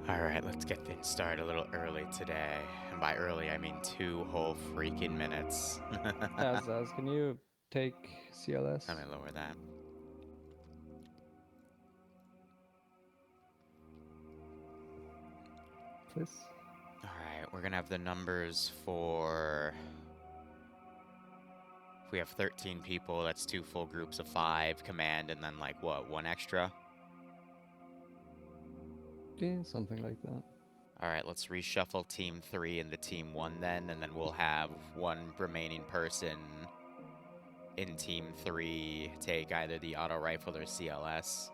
Alright, let's get things started a little early today. And by early, I mean 2 whole freaking minutes. As can you take CLS? Let me lower that. Please. Alright, we're gonna have the numbers for... If we have 13 people, that's 2 full groups of 5, command, and then like, what, 1 extra? Yeah, something like that. Alright, let's reshuffle Team 3 into Team 1 then, and then we'll have 1 remaining person in Team 3 take either the auto rifle or CLS,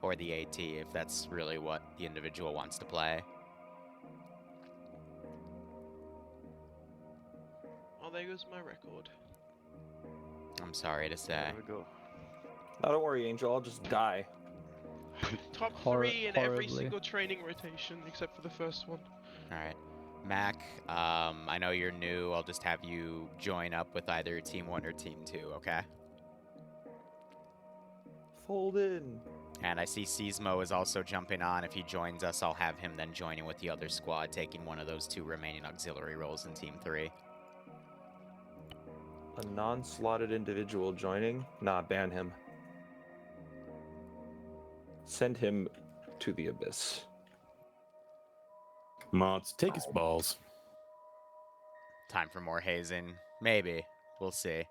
or the AT if that's really what the individual wants to play. Oh, there goes my record. I'm sorry to say. There we go. No, don't worry, Angel. I'll just die. Top 3 in every single training rotation, except for the first one. Alright. Mac, I know you're new. I'll just have you join up with either Team 1 or Team 2, okay? Fold in. And I see Seismo is also jumping on. If he joins us, I'll have him then joining with the other squad, taking one of those 2 remaining auxiliary roles in Team 3. A non-slotted individual joining? Nah, ban him. Send him to the abyss. Mods, take his balls. Time for more hazing. Maybe. We'll see.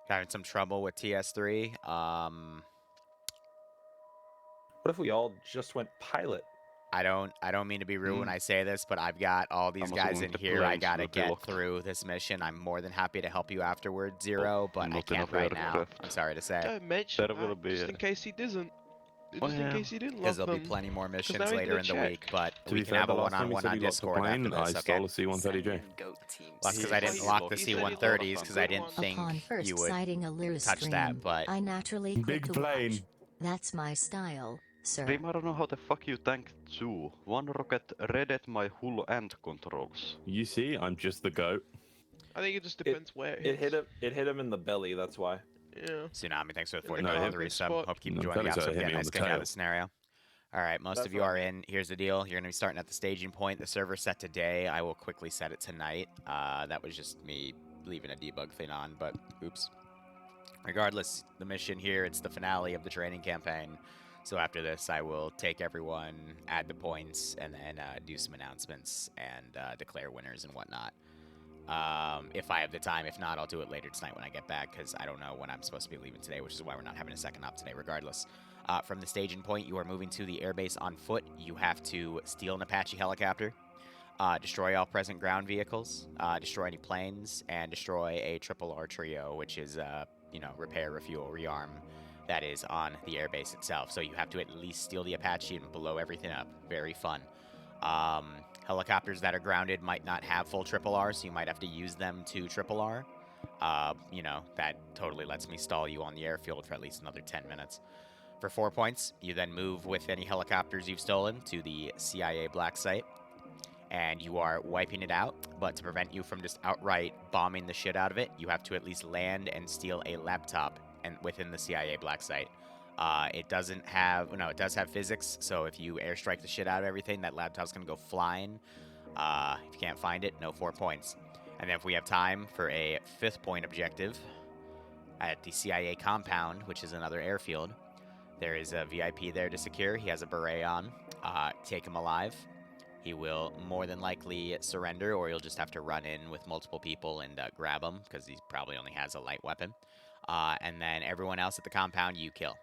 Having some trouble with TS3. What if we all just went pilot? I don't mean to be rude when I say this, but I've got all these guys in here I gotta get through this mission. I'm more than happy to help you afterward, Zero, but I can't right now. I'm sorry to say. Don't mention There will that, be just a- in case he doesn't. Oh, Just yeah. in case he didn't Because love there'll be them. plenty more missions now he's later gonna in the check. week, but To we be can fair, have the a last time he one-on-one said on he locked the Discord plane, after I this, stole okay? a C-130J. Well, that's because I didn't lock the C-130s, because I didn't think Upon first you would sighting a Liru touch stream, that, but... I naturally click Big to plane. watch. That's my style, sir. Dream, I don't know how the fuck you tanked 2. 1 rocket redded my hull and controls. You see, I'm just the goat. I think it just depends where It hit him. It hit him in the belly. That's why. Yeah. Tsunami, thanks for the In the 40 carpet sub. spot. Hope you keep No, enjoying the Felix episode. hit me Yeah, on nice the getting out of tail. the scenario. All right, most That's of you what I are mean. in. Here's the deal. You're going to be starting at the staging point. The server's set today. I will quickly set it tonight. That was just me leaving a debug thing on, but oops. Regardless, the mission here, it's the finale of the training campaign. So after this, I will take everyone, add the points, and then do some announcements and declare winners and whatnot. If I have the time. If not, I'll do it later tonight when I get back, because I don't know when I'm supposed to be leaving today, which is why we're not having a second op today regardless. From the staging point, you are moving to the airbase on foot. You have to steal an Apache helicopter, destroy all present ground vehicles, destroy any planes, and destroy a triple R trio, which is, repair, refuel, rearm, that is on the airbase itself. So you have to at least steal the Apache and blow everything up. Very fun. Helicopters that are grounded might not have full triple R, so you might have to use them to triple R. That totally lets me stall you on the airfield for at least another 10 minutes. For 4 points, you then move with any helicopters you've stolen to the CIA black site, and you are wiping it out. But to prevent you from just outright bombing the shit out of it, you have to at least land and steal a laptop and within the CIA black site. It does have physics, so if you airstrike the shit out of everything, that laptop's gonna go flying. If you can't find it, no 4 points. And then if we have time for a 5th point objective at the CIA compound, which is another airfield, there is a VIP there to secure. He has a beret on. Take him alive. He will more than likely surrender, or you'll just have to run in with multiple people and grab him, because he probably only has a light weapon. And then everyone else at the compound, you kill.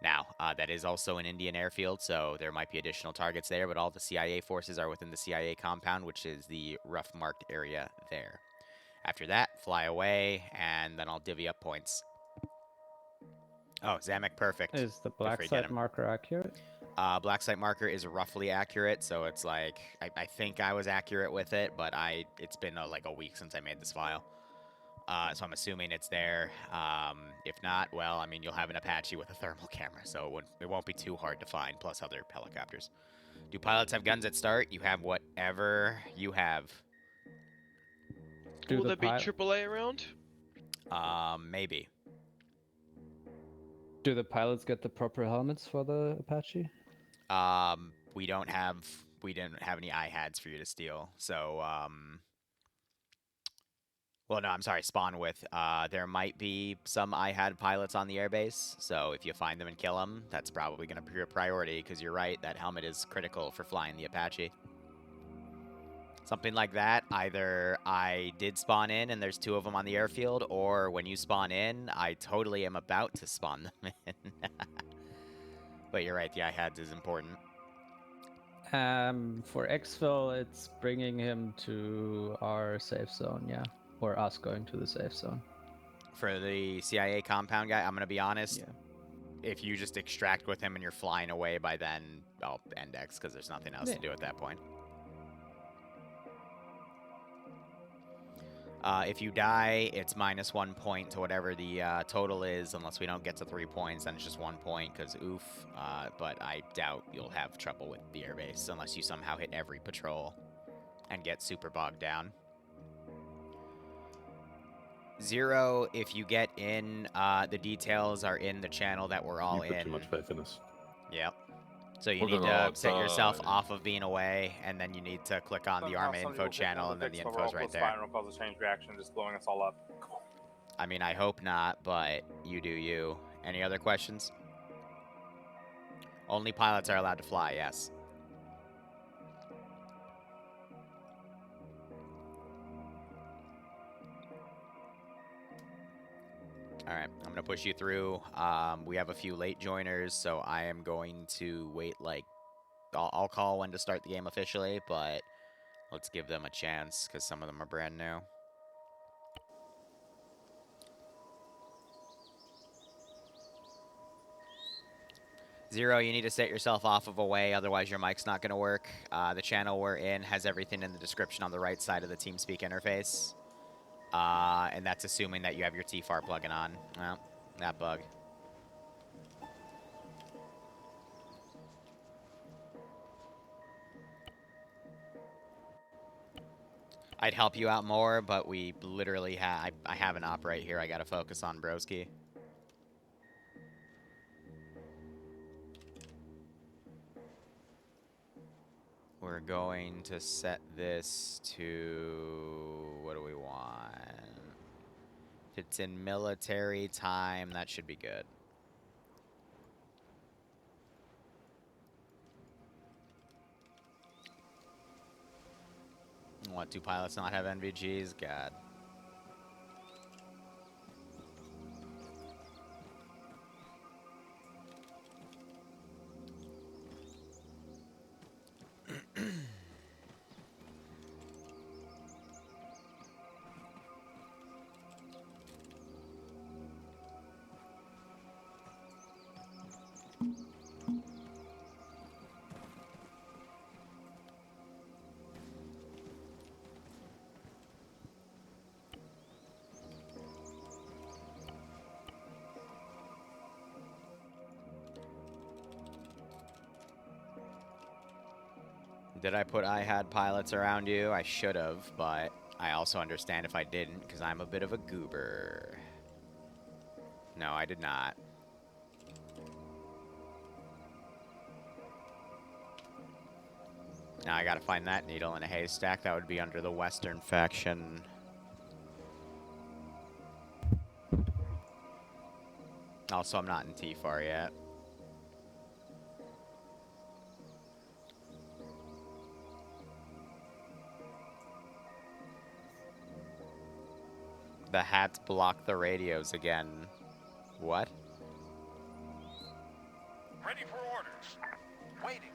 Now, that is also an Indian airfield, so there might be additional targets there, but all the CIA forces are within the CIA compound, which is the rough marked area there. After that, fly away, and then I'll divvy up points. Oh, Zamek, perfect. Is the black site marker accurate? Black site marker is roughly accurate, so it's like, I think I was accurate with it, but it's been like a week since I made this file. So I'm assuming it's there. If not, well, I mean, you'll have an Apache with a thermal camera, so it won't be too hard to find, plus other helicopters. Do pilots have guns at start? You have whatever you have. Will there be AAA around? Maybe. Do the pilots get the proper helmets for the Apache? We didn't have any IHADs for you to steal. So, well, no, I'm sorry, spawn with. There might be some IHAD pilots on the airbase, so if you find them and kill them, that's probably going to be a priority, because you're right, that helmet is critical for flying the Apache. Something like that, either I did spawn in and there's 2 of them on the airfield, or when you spawn in, I totally am about to spawn them in. But you're right, the IHADs is important. For exfil, it's bringing him to our safe zone, yeah. Or us going to the safe zone. For the CIA compound guy, I'm going to be honest. Yeah. If you just extract with him and you're flying away by then, I'll end X, because there's nothing else to do at that point. If you die, it's -1 point to whatever the total is, unless we don't get to 3 points, then it's just 1 point, because oof. But I doubt you'll have trouble with the airbase, unless you somehow hit every patrol and get super bogged down. 0, if you get in, the details are in the channel that we're all You put in. too much faith in us. Yep. So you We're need gonna to set yourself outside. off of being away, and then you need to click on the Arma info channel, and then the info's right there. Cause a chain reaction, just blowing us all up. I mean, I hope not, but you do you. Any other questions? Only pilots are allowed to fly, yes. All right, I'm going to push you through. We have a few late joiners, so I am going to wait, like, I'll call when to start the game officially, but let's give them a chance, because some of them are brand new. Zero, you need to set yourself off of away, otherwise your mic's not going to work. The channel we're in has everything in the description on the right side of the TeamSpeak interface. And that's assuming that you have your TFAR plugin on. Well, that bug. I'd help you out more, but we literally have... I have an op right here I gotta focus on, broski. We're going to set this to... What do we want? If it's in military time, that should be good. What, do pilots not have NVGs? God. Did I put IHAD pilots around you? I should have, but I also understand if I didn't, because I'm a bit of a goober. No, I did not. Now I gotta find that needle in a haystack. That would be under the Western faction. Also, I'm not in TFAR yet. The hats block the radios again. What? Ready for orders. Waiting.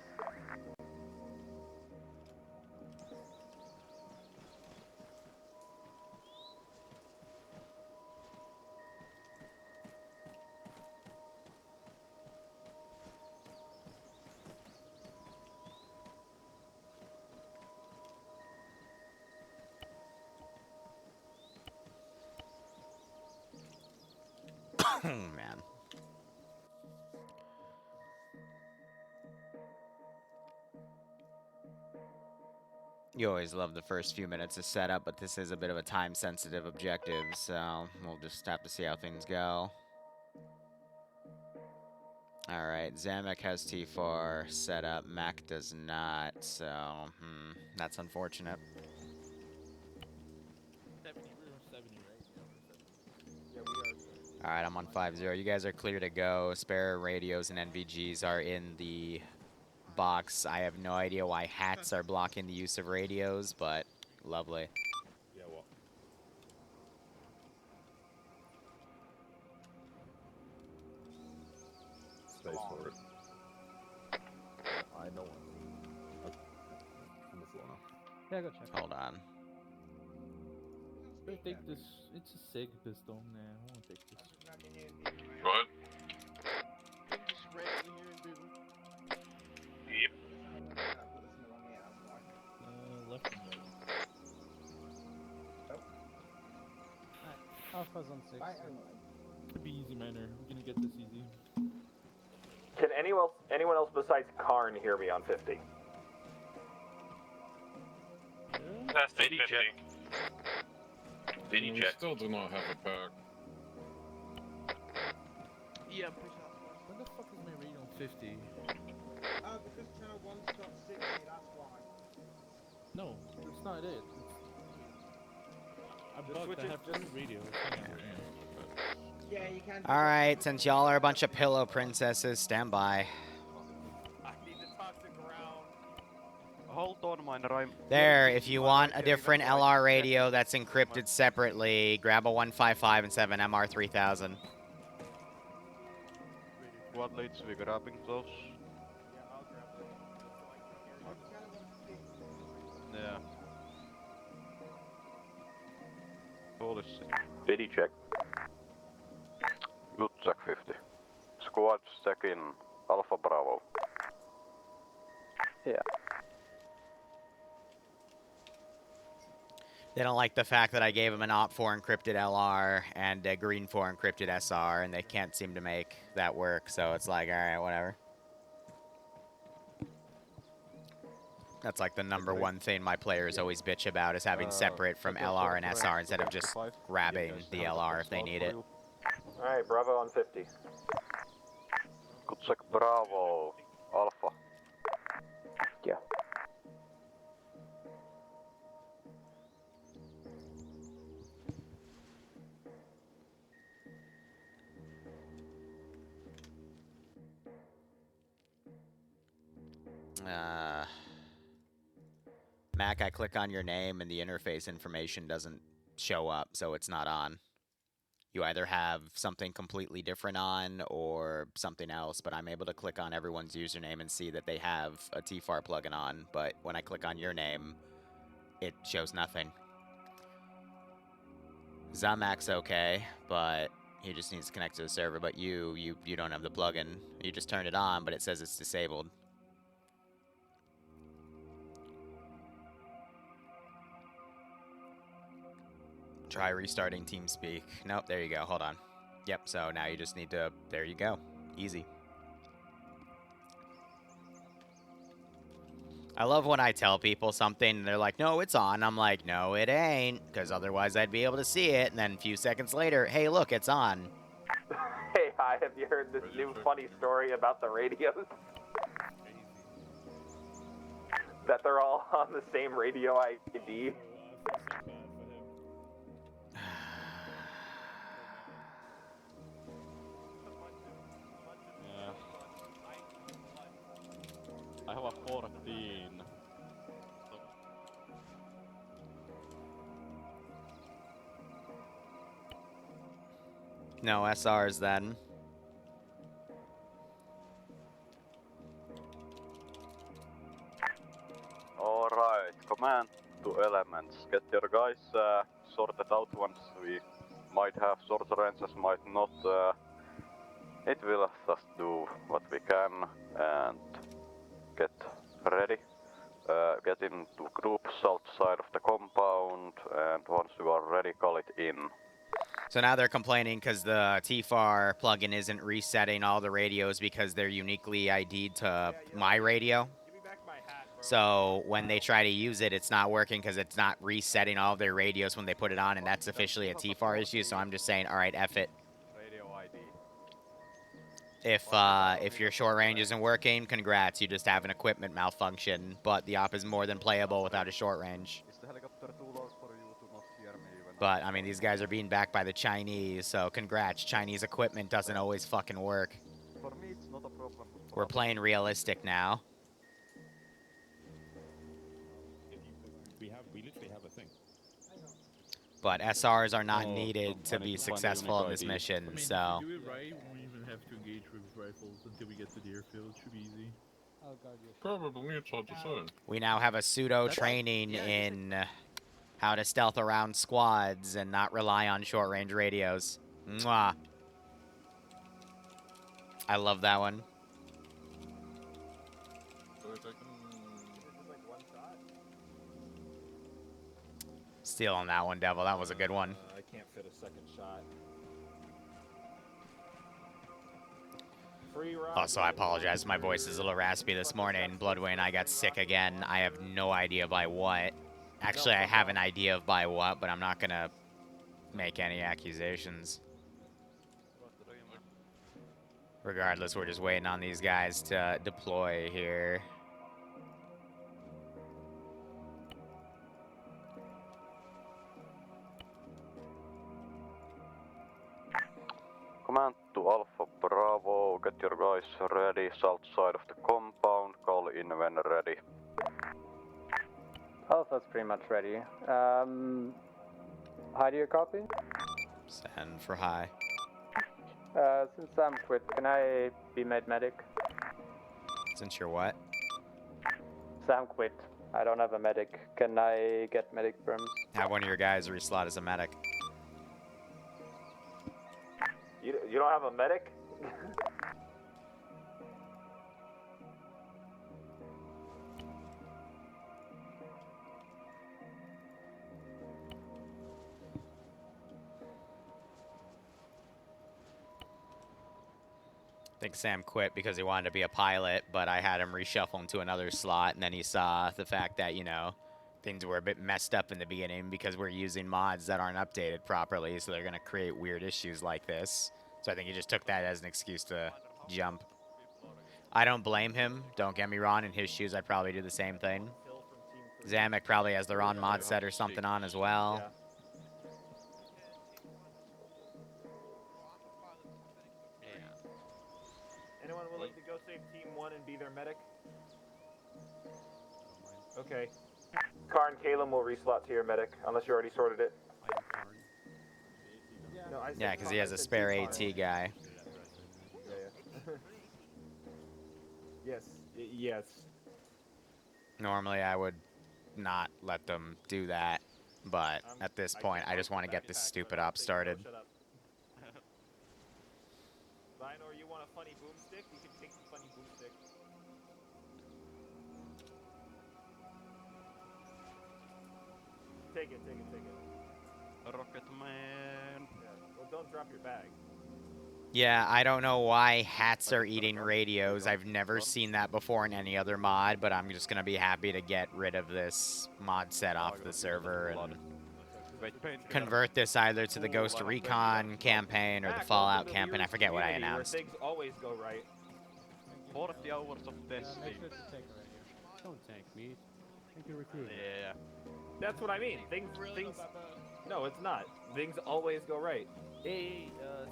Man. You always love the first few minutes of setup, but this is a bit of a time-sensitive objective, so we'll just have to see how things go. All right, Zamek has T4 set up. Mac does not, so that's unfortunate. 70, we're 70, right? Yeah, we are. All right, I'm on 5-0. You guys are clear to go. Spare radios and NVGs are in the box. I have no idea why hats are blocking the use of radios, but lovely. Yeah, what? Space for it. I don't want to. On the floor now. Yeah, go check. Hold on. I take this. It's a SIG pistol. Nah, I won't take this. What? I'm just randomly hearing people. Yep. Left and right. Alpha's on 6. Could be easy, manner. We're gonna get this easy. Can anyone else besides Karn hear me on 50? Testing 50. Vinny We check. still do not have a perk. Yeah, I'm pretty sure. When the fuck is my rate on 50? Because channel 1's got 60, that's why. No, that's not it. I'm bugged. I have two radios. Yeah, you can. All right, since y'all are a bunch of pillow princesses, stand by. I need to talk to ground. Hold on, miner. I'm There, if you want a different LR radio that's encrypted separately, grab a 155 and 7 MR3000. What leads we grabbing those? Yeah, I'll grab them. Yeah. Policy. Diddy check. Good check 50. Squad check in Alpha Bravo. Yeah. They don't like the fact that I gave them an OP4 encrypted LR and a Green 4 encrypted SR, and they can't seem to make that work, so it's like, all right, whatever. That's like the number one thing my players always bitch about is having separate from LR and SR instead of just grabbing the LR if they need it. Alright, Bravo on 50. Good check Bravo. Alpha. Yeah. Mac, I click on your name and the interface information doesn't show up, so it's not on. You either have something completely different on or something else, but I'm able to click on everyone's username and see that they have a TFAR plugin on, but when I click on your name, it shows nothing. Zamac's okay, but he just needs to connect to the server, but you don't have the plugin. You just turned it on, but it says it's disabled. Try restarting TeamSpeak. Nope, there you go. Hold on. Yep, so now you just need to... There you go. Easy. I love when I tell people something and they're like, no, it's on. I'm like, no, it ain't, because otherwise I'd be able to see it. And then a few seconds later, hey, look, it's on. Hey, hi, have you heard this new funny story about the radios? That they're all on the same radio ID? I have a 14. No SRs then. Alright, command to elements. Get your guys sorted out once we might have short ranges, might not. It will just do what we can and get ready. Get into groups outside of the compound, and once you are ready, call it in. So now they're complaining because the TFAR plugin isn't resetting all the radios because they're uniquely ID'd to my radio. Give me back my hat, bro. So when they try to use it, it's not working because it's not resetting all of their radios when they put it on, and that's officially a TFAR issue. So I'm just saying, all right, F it. Radio ID. If your short range isn't working, congrats, you just have an equipment malfunction. But the op is more than playable without a short range. Is the helicopter too loud for you to not hear me even? But I mean, these guys are being backed by the Chinese, so congrats. Chinese equipment doesn't always fucking work. For me, it's not a problem. We're playing realistic now. We literally have a thing. But SRs are not needed to be successful in this mission, I mean, so. if we do it right, we won't even have to engage with rifles until we get to the airfield. Should be easy. Probably it's hard to say. We now have a pseudo training in how to stealth around squads and not rely on short range radios. Mwah. I love that one. Steal on that one, Devil. That was a good one. I can't fit a second shot. Also, I apologize. My voice is a little raspy this morning. Bloodway and I got sick again. I have no idea by what. Actually, I have an idea of by what, but I'm not going to make any accusations. Regardless, we're just waiting on these guys to deploy here. Command to Alpha Bravo, get your guys ready, south side of the compound, call in when ready. Alpha's pretty much ready. Hi, do you copy? Send for high. Since I'm quit, can I be made medic? Since you're what? Sam quit. I don't have a medic. Can I get medic brims? Have one of your guys reslot as a medic. You don't have a medic? I think Sam quit because he wanted to be a pilot, but I had him reshuffle into another slot, and then he saw the fact that, you know, things were a bit messed up in the beginning because we're using mods that aren't updated properly, so they're going to create weird issues like this. So I think he just took that as an excuse to jump. I don't blame him. Don't get me wrong. In his shoes, I'd probably do the same thing. Zamek probably has the wrong mod set or something on as well. Anyone willing to go save Team 1 and be their medic? Okay. Karn, Caleb will reslot to your medic, unless you already sorted it. No, I said Yeah, because he Karn, has I a said spare Team AT Karn. guy. Yes, yes. Normally, I would not let them do that, but at this point, I just want to get this stupid op started. Lionor, you want a funny boomstick? You can take the funny boomstick. Take it, take it, take it. Rocket Man. Yeah. Well, don't drop your bag. Yeah, I don't know why hats are eating radios. I've never seen that before in any other mod, but I'm just going to be happy to get rid of this mod set off the server and convert this either to the Ghost Recon campaign or the Fallout campaign. I forget what I announced. Things always go right. 40 hours of testing. Don't tank me. Thank you, recruiter. Yeah. That's what I mean. Things. No, it's not. Things always go right. Hey,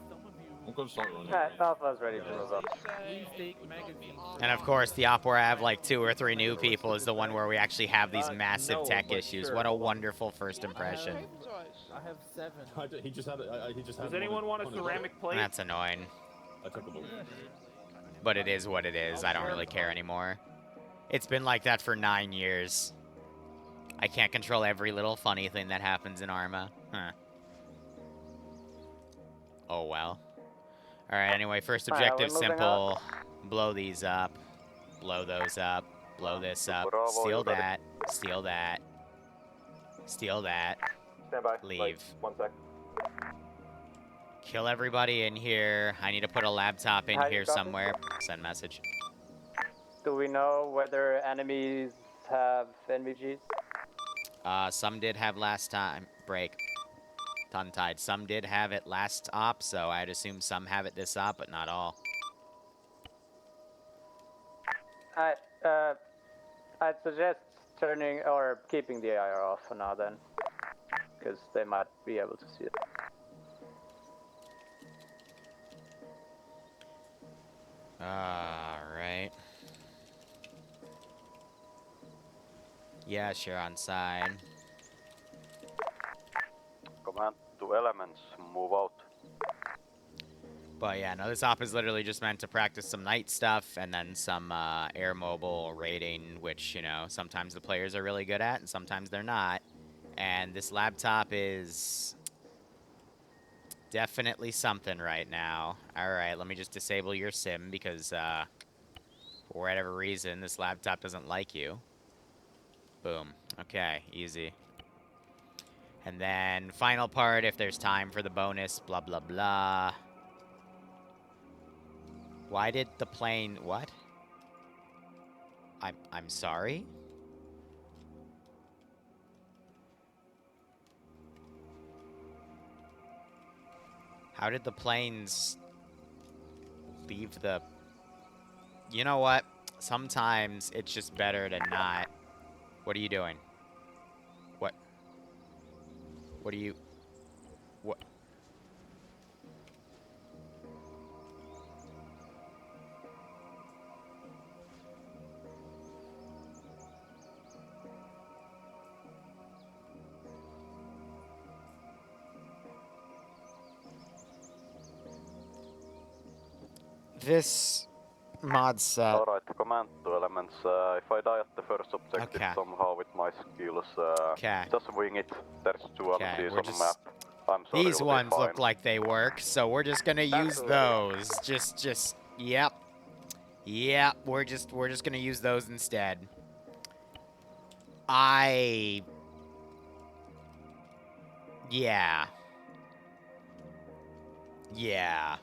some of you. I'm gonna start running. Alpha's ready to move up. Please take magazines. And of course, the op where I have like 2 or 3 new people is the one where we actually have these massive no, tech but issues. sure, What a hold on. wonderful first impression. I have 7. He just had he just had Does anyone want a on his- ceramic plate? That's annoying. I took a look. But it is what it is. I don't really care anymore. It's been like that for 9 years. I can't control every little funny thing that happens in Arma. Huh. Oh well. Alright, anyway, first Alright, objective we're moving simple. Blow these up. Blow those up. Blow this up. Bravo, Steal you ready? that. Steal that. Steal that. Stand by. Leave. Wait, 1 sec. Kill everybody in here. I need to put a laptop in How do you here copy? somewhere. Send message. Do we know whether enemies have NVGs? Some did have last time. Break. Tongue-tied. Some did have it last op, so I'd assume some have it this op, but not all. I'd suggest turning or keeping the IR off for now then, because they might be able to see it. Alright. Yes, you're on side. Command to elements, move out. But yeah, no, this op is literally just meant to practice some night stuff and then some air mobile raiding, which, you know, sometimes the players are really good at and sometimes they're not. And this laptop is definitely something right now. Alright, let me just disable your sim because for whatever reason, this laptop doesn't like you. Boom. Okay, easy. And then final part, if there's time for the bonus, blah, blah, blah. Why did the plane... What? I'm sorry? How did the planes leave the... You know what? Sometimes it's just better to not... What are you doing? What? What are you... What? This mod set... Alright, command to elements. If I die at the first objective somehow with my skills, just wing it. There's two LCs on the map. I'm sorry, These ones look like they work, so we're just gonna use those. Yep. Yep, we're just gonna use those instead. Yeah. Yeah.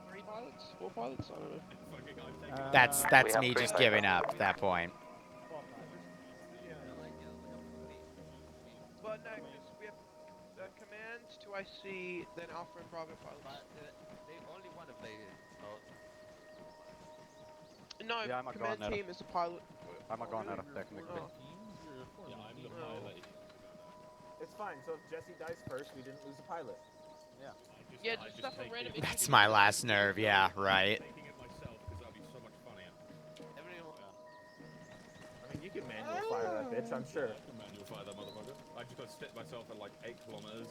3 pilots? 4 pilots? I don't know. That's me just giving up at that point. Well, no, because we have command, 2 IC, then Alpha and Bravo pilots. They only want to play it. No, Yeah, I'm a command gunner. team is a pilot. I'm a gunner, technically. Yeah, I'm the pilot. It's fine, so if Jesse dies first, we didn't lose a pilot. Yeah, just stuff at random. That's my last nerve, yeah, right. Taking it myself because that'd be so much funnier. I mean, you can manual fire that bitch, I'm sure. I can manual fire that motherfucker. I just got to stick myself at like 8 kilometers.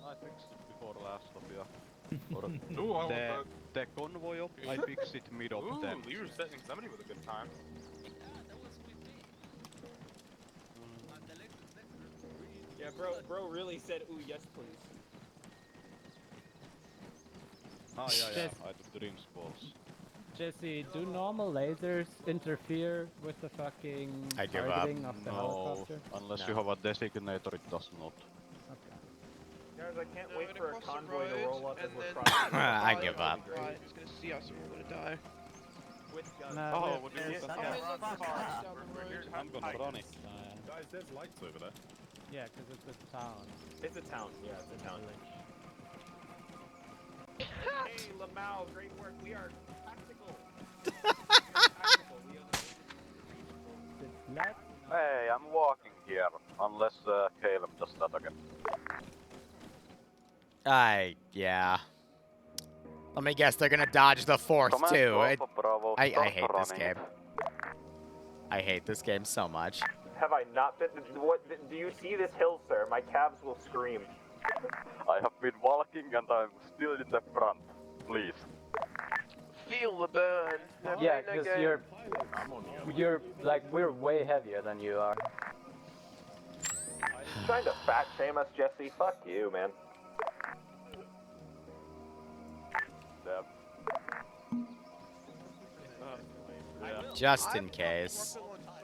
I fixed it before the last stop, yeah. Ooh, I want that. The convoy up, I fixed it mid of them. Ooh, Liru's setting somebody with a good time. Yeah, bro really said, ooh, yes, please. Ah, yeah, I took the rims balls. Jesse, do normal lasers interfere with the fucking I give up. targeting of the No, helicopter? unless you have a designator, it does not. Guys, I can't wait for a across the convoy to road, roll up as and we're then crossing. I give up. Right, it's gonna see us and we're gonna die. With guns. Oh, what do you Down the road. I'm gonna run it. Guys, there's lights over there. Yeah, because it's a town. It's a town, yeah, it's a town. Hey, Lamau, great work. We are tactical. Hey, I'm walking here, unless Caleb does that again. Yeah. Let me guess, they're gonna dodge the fourth Command too. Alpha Bravo, I start hate this running. game. I hate this game so much. Have I not been? What? Do you see this hill, sir? My calves will scream. I have been walking and I'm still in the front. Please. Feel the burn. No Yeah, pain, no because gain. you're like, we're way heavier than you are. Trying to fat shame us, Jesse? Fuck you, man. Just in case.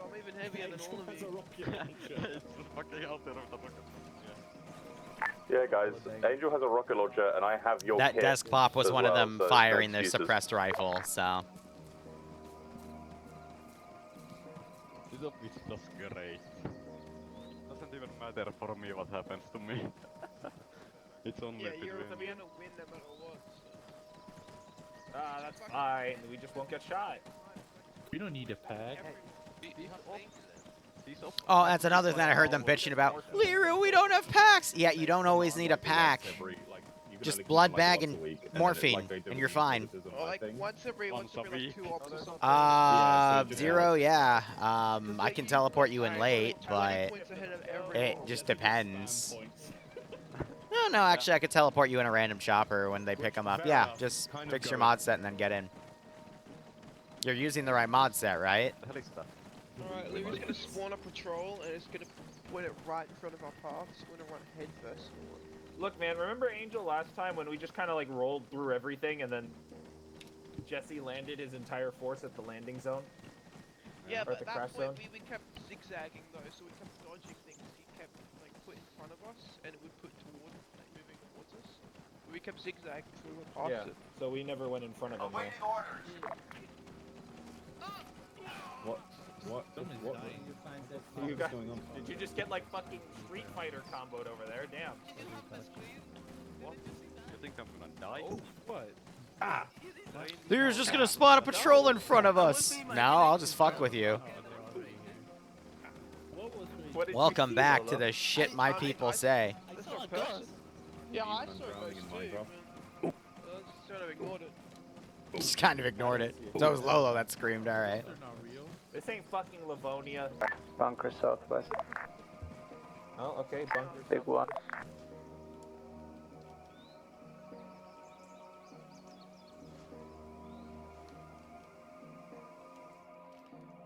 I'm even heavier than all of you. Yeah, guys. Angel has a rocket launcher, and I have your That kit desk pop was as one of well, them so firing no their excuses. suppressed rifle, so. This up is just great. Doesn't even matter for me what happens to me. It's only Yeah, between. you're gonna win no matter what. That's fine. We just won't get shot. We don't need a pack. Oh, that's another thing I heard them bitching about. Liru, we don't have packs. Yeah, you don't always need a pack. Just blood bag and morphine, and you're fine. Or like once every like 2 ops or something. Zero, yeah. I can teleport you in late, but it just depends. No, actually, I could teleport you in a random chopper when they pick them up. Yeah, just fix your mod set and then get in. You're using the right mod set, right? Alright, Liru's gonna spawn a patrol and it's gonna put it right in front of our path, so we're gonna run head first forward. Look, man, remember Angel last time when we just kind of like rolled through everything and then Jesse landed his entire force at the landing zone? Yeah, Or but at the at crash that point zone? we kept zigzagging though, so we kept dodging things he kept like put in front of us and it would put toward, like moving towards us. But we kept zigzagging so we went past Yeah, it. so we never went in front of him. Awaiting though. orders. What? You got, did you just get like fucking Street Fighter comboed over there? Damn. What? You think I'm gonna die? Oh, what? Liru's just gonna spawn a patrol in front of us. No, I'll just fuck with you. What did you Welcome see, back Lolo? to the shit my people say. I saw a person. Yeah, I saw a ghost too. I just sort of ignored it. Just kind of ignored it. So it was Lolo that screamed, alright. They're not real. This ain't fucking Livonia. Bunker southwest. Oh, okay, bunker. Big one.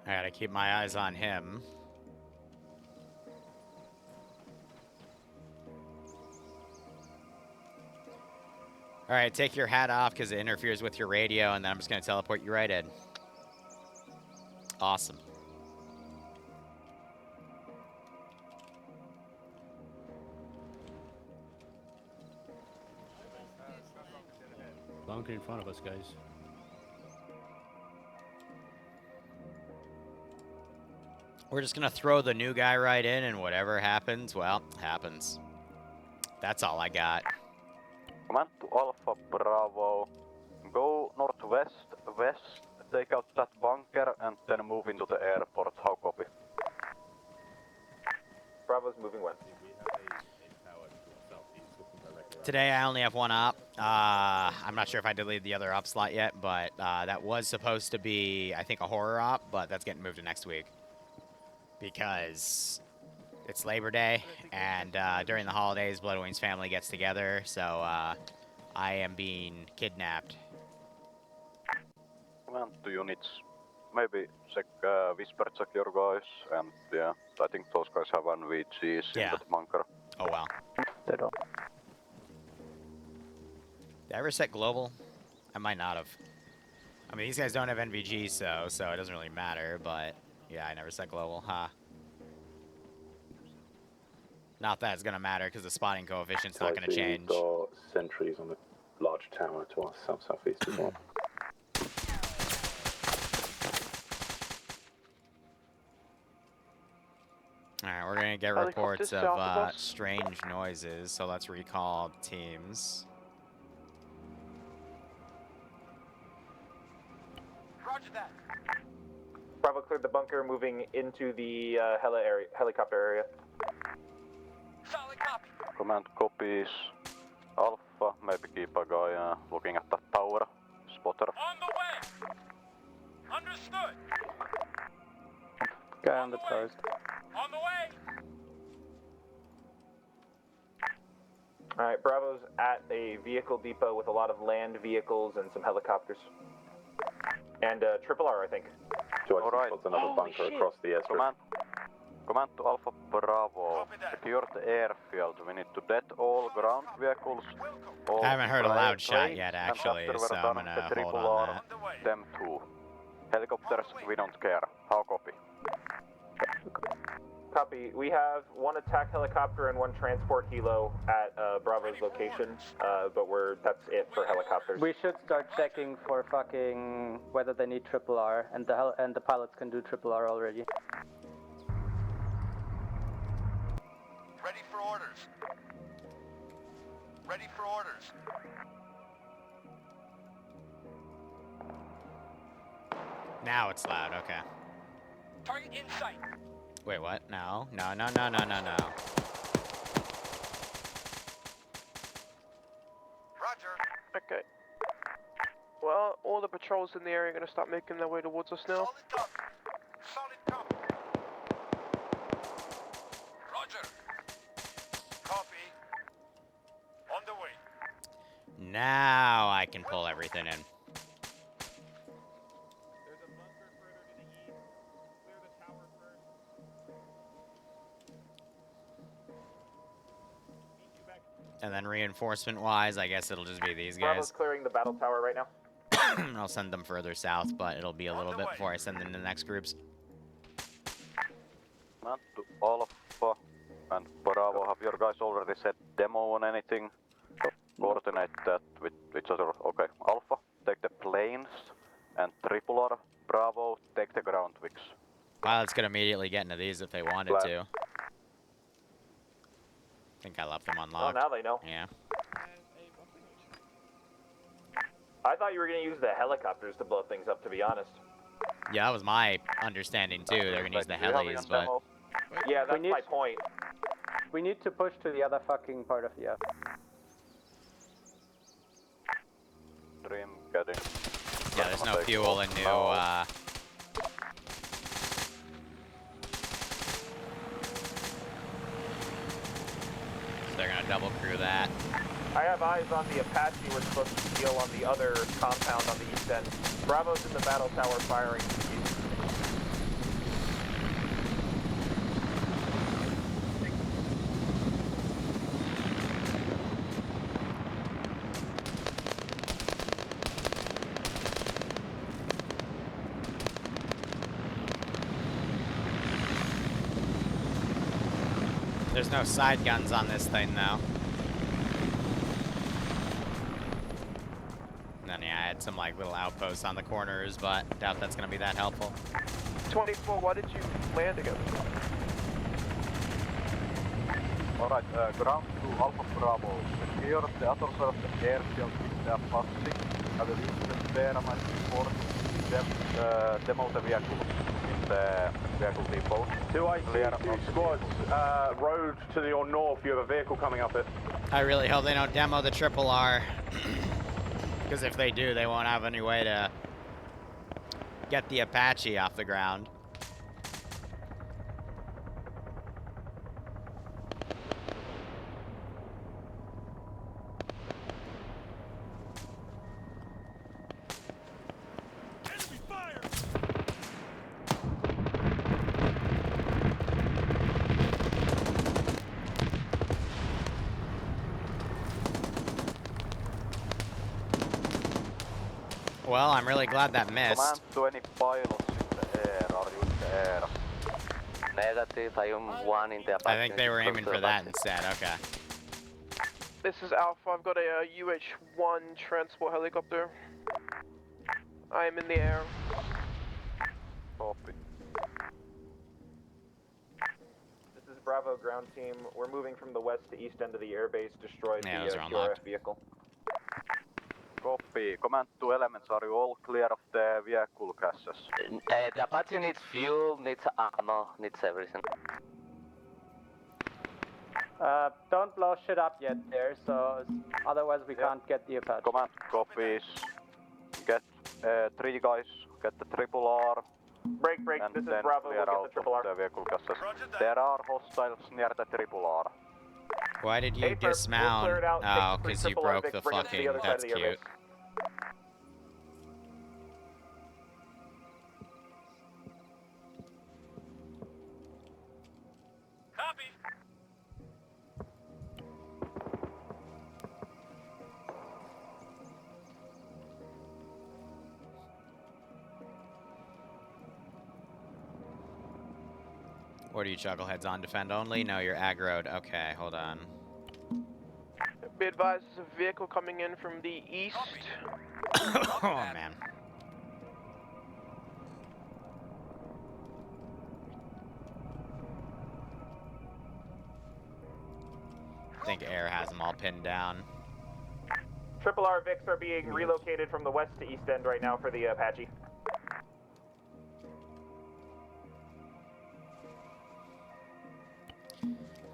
I gotta keep my eyes on him. Alright, take your hat off because it interferes with your radio, and then I'm just gonna teleport you right in. Awesome. Bunker in front of us, guys. We're just gonna throw the new guy right in, and whatever happens, well, happens. That's all I got. Command to Alpha Bravo. Go northwest, west, take out that bunker, and then move into the airport. How copy? Bravo's moving west. Today I only have one op. I'm not sure if I deleted the other op slot yet, but that was supposed to be, I think, a horror op, but that's getting moved to next week. Because it's Labor Day, and during the holidays, Bloodwing's family gets together, so I am being kidnapped. Command to units. Maybe check, whisper check your guys, and yeah, I think those guys have NVGs in that bunker. Oh well. They don't. Did I ever set global? I might not have. I mean, these guys don't have NVG, so it doesn't really matter, but yeah, I never set global, huh? Not that it's gonna matter, because the spotting coefficient's not gonna change. We've got sentries on the large tower to our south-southeast as well. Alright, we're gonna get reports of strange noises, so let's recall teams. Roger that. Bravo cleared the bunker, moving into the helicopter area. Solid copy. Command copies. Alpha, maybe keep a guy looking at that tower. Spotter. On the way. Understood. Guy on the post. On the way. Alright, Bravo's at a vehicle depot with a lot of land vehicles and some helicopters. And Triple R, I think. Alright. Another bunker across the airstrip. Command to Alpha Bravo. Secure the airfield. We need to dead all ground vehicles. I haven't heard a loud shot planes, yet, and actually, after we're so I'm done, gonna the hold triple on R, that. them too. Helicopters, we don't care. How copy? Copy. We have one attack helicopter and one transport helo at Bravo's location, but that's it for helicopters. We should start checking for fucking whether they need triple R, and the pilots can do triple R already. Ready for orders. Ready for orders. Now it's loud, okay. Target in sight. Wait, what? No. No, no, no, no, no, no. Roger. Okay. Well, all the patrols in the area are going to start making their way towards us now. Solid copy. Solid copy. Roger. Copy. On the way. Now I can pull everything in. There's a bunker further to the east. Clear the tower first. Meet you back. And then reinforcement-wise, I guess it'll just be these Bravo's guys. clearing the battle tower right now. I'll send them further south, but it'll be a little bit before I send them to the next groups. Man to Alpha and Bravo, have your guys already set demo on anything? Coordinate that with each other. Okay, Alpha, take the planes, and Triple R, Bravo, take the ground wings. Pilots could immediately get into these if they wanted to. I think I left them Oh, unlocked. now they know. Yeah. I thought you were going to use the helicopters to blow things up, to be honest. Yeah, that was my understanding too. They're gonna use the helis, but Yeah, that's my point. We need to push to the other fucking part of the F. Dream getting. yeah, there's no fuel and new. So they're gonna double crew that. I have eyes on the Apache we're supposed to steal on the other compound on the east end. Bravo's in the battle tower firing. There's no side guns on this thing though. And then yeah, I had some like little outposts on the corners, but doubt that's gonna be that helpful. 24, why did you land again? Alright, ground to Alpha Bravo. Secure the other side of the airfield with the Apache. I will use the Spearman for demo the vehicle in the vehicle depot. 282 squads, road to your north, you have a vehicle coming up it. I really hope they don't demo the Triple R. Because if they do, they won't have any way to get the Apache off the ground. Well, I'm really glad that missed. Command to any pilots in the air. Are you in the air? Negative, I am one in the I think they were aiming for that instead, okay. This is Alpha, I've got a UH-1 transport helicopter. I am in the air. Copy. This is Bravo ground team. We're moving from the west to east end of the airbase. Destroyed Yeah, the those are QRF unlocked. vehicle. Copy. Command to elements. Are you all clear of the vehicle caches? The Apache needs fuel, needs ammo, needs everything. Don't blow shit up yet there, so otherwise we can't get the Apache. Command copies. Get 3 guys. Get the Triple R. Break, And this is then Bravo, clear we'll get out the Triple of R. the vehicle caches. There are hostiles near the Triple R. Why did you Hey, Perp, we'll dismount? clear it out, Oh, take the because you Triple R, broke the bring us to fucking. other side of That's the airbase. cute. Copy. What are you chuckleheads on? Defend only? No, you're aggroed. Okay, hold on. Be advised, there's a vehicle coming in from the east. Oh, man. I think air has them all pinned down. Triple R Vics are being relocated from the west to east end right now for the Apache.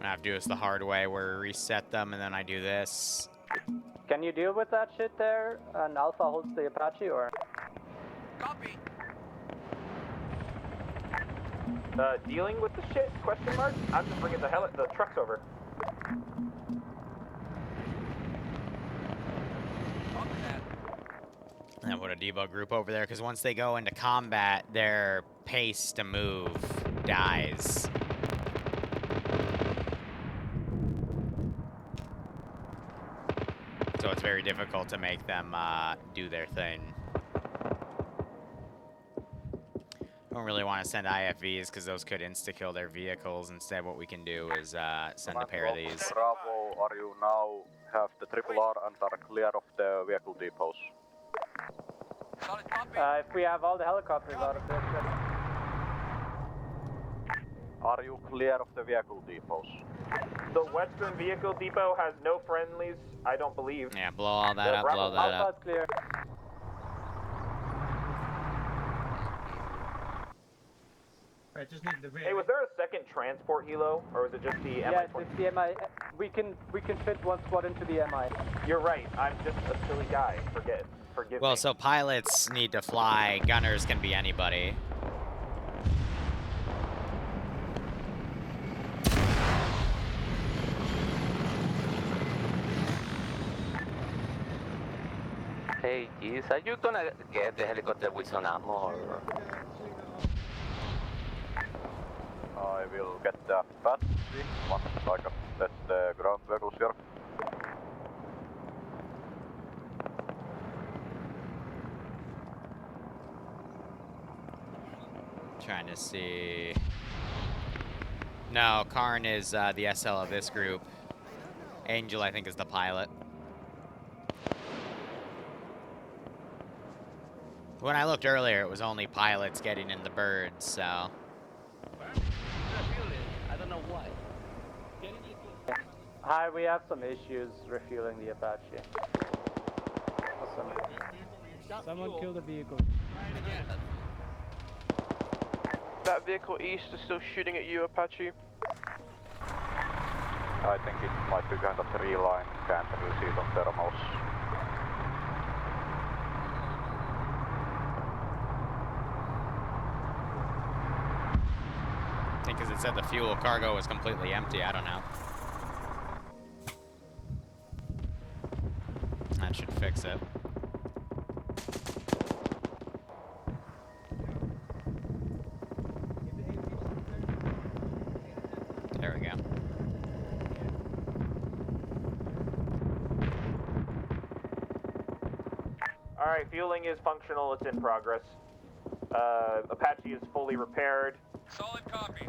I have to do this the hard way where we reset them and then I do this. Can you deal with that shit there? And Alpha holds the Apache, or? Copy. Dealing with the shit? Question mark? I'm just bringing the trucks over. And then put a debug group over there because once they go into combat, their pace to move dies. So it's very difficult to make them do their thing. Don't really want to send IFVs because those could insta-kill their vehicles. Instead, what we can do is send a pair of these. Bravo, are you now have the triple R and are clear of the vehicle depots? If we have all the helicopters out of there, Are you clear of the vehicle depots? The western vehicle depot has no friendlies, I don't believe. Yeah, blow all that up, blow that up. Alpha's clear. I just need the Hey, was there a second transport helo, or was it just the MI? Yes, it's the MI. We can fit one squad into the MI. You're right. I'm just a silly guy. Forgive Well, me. so pilots need to fly. Gunners can be anybody. Hey, geez, are you gonna get the helicopter with some ammo or? I will get the Apache once I can test the ground vehicles here. Trying to see. No, Karn is the SL of this group. Angel, I think, is the pilot. When I looked earlier, it was only pilots getting in the birds, so. I don't know why. Hi, we have some issues refueling the Apache. Someone killed a vehicle. That vehicle east is still shooting at you, Apache. I think it might be kind of tree line, can't really see it on thermals. I think because it said the fuel cargo was completely empty, I don't know. That should fix it. There we go. Alright, fueling is functional, it's in progress. Apache is fully repaired. Solid copy.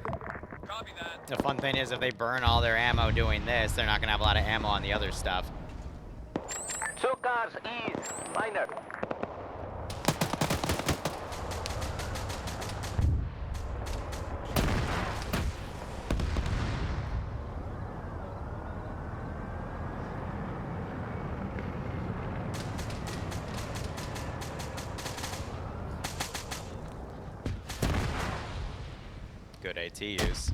Copy that. The fun thing is if they burn all their ammo doing this, they're not going to have a lot of ammo on the other stuff. 2 cars east, minor. Good AT use.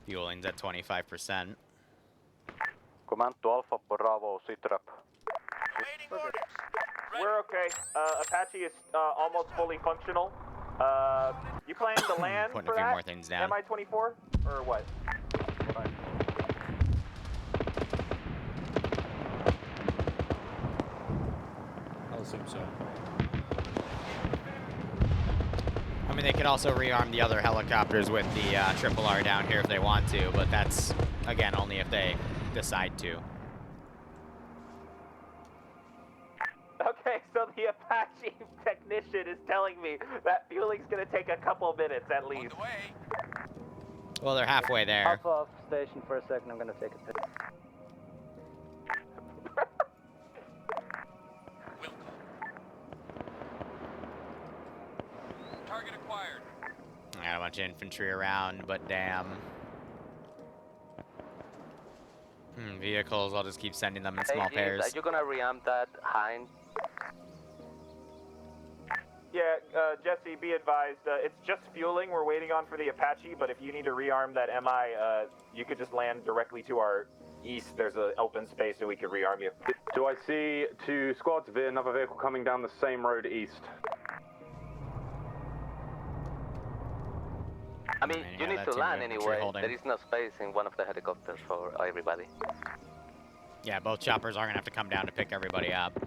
Fueling's at 25%. Command to Alpha Bravo, sit-rep. We're okay. Apache is almost fully functional. You planning to land Putting for a few that? more things down. MI-24? Or what? I'll assume so. I mean, they could also rearm the other helicopters with the Triple R down here if they want to, but that's, again, only if they decide to. Okay, so the Apache technician is telling me that fueling's gonna take a couple minutes at least. Well, they're halfway there. Alpha off station for a second, I'm gonna take a pic. Target acquired. I got a bunch of infantry around, but damn. Vehicles, I'll just keep sending them in Hey, small Jeez, pairs. are you gonna rearm that Hind? Yeah, Jesse, be advised. It's just fueling we're waiting on for the Apache, but if you need to rearm that MI, you could just land directly to our east. There's an open space and we could rearm you. Do I see two squads of another vehicle coming down the same road east? I mean, you need that to team land infantry anyway. holding. There is no space in one of the helicopters for everybody. Yeah, both choppers are gonna have to come down to pick everybody up.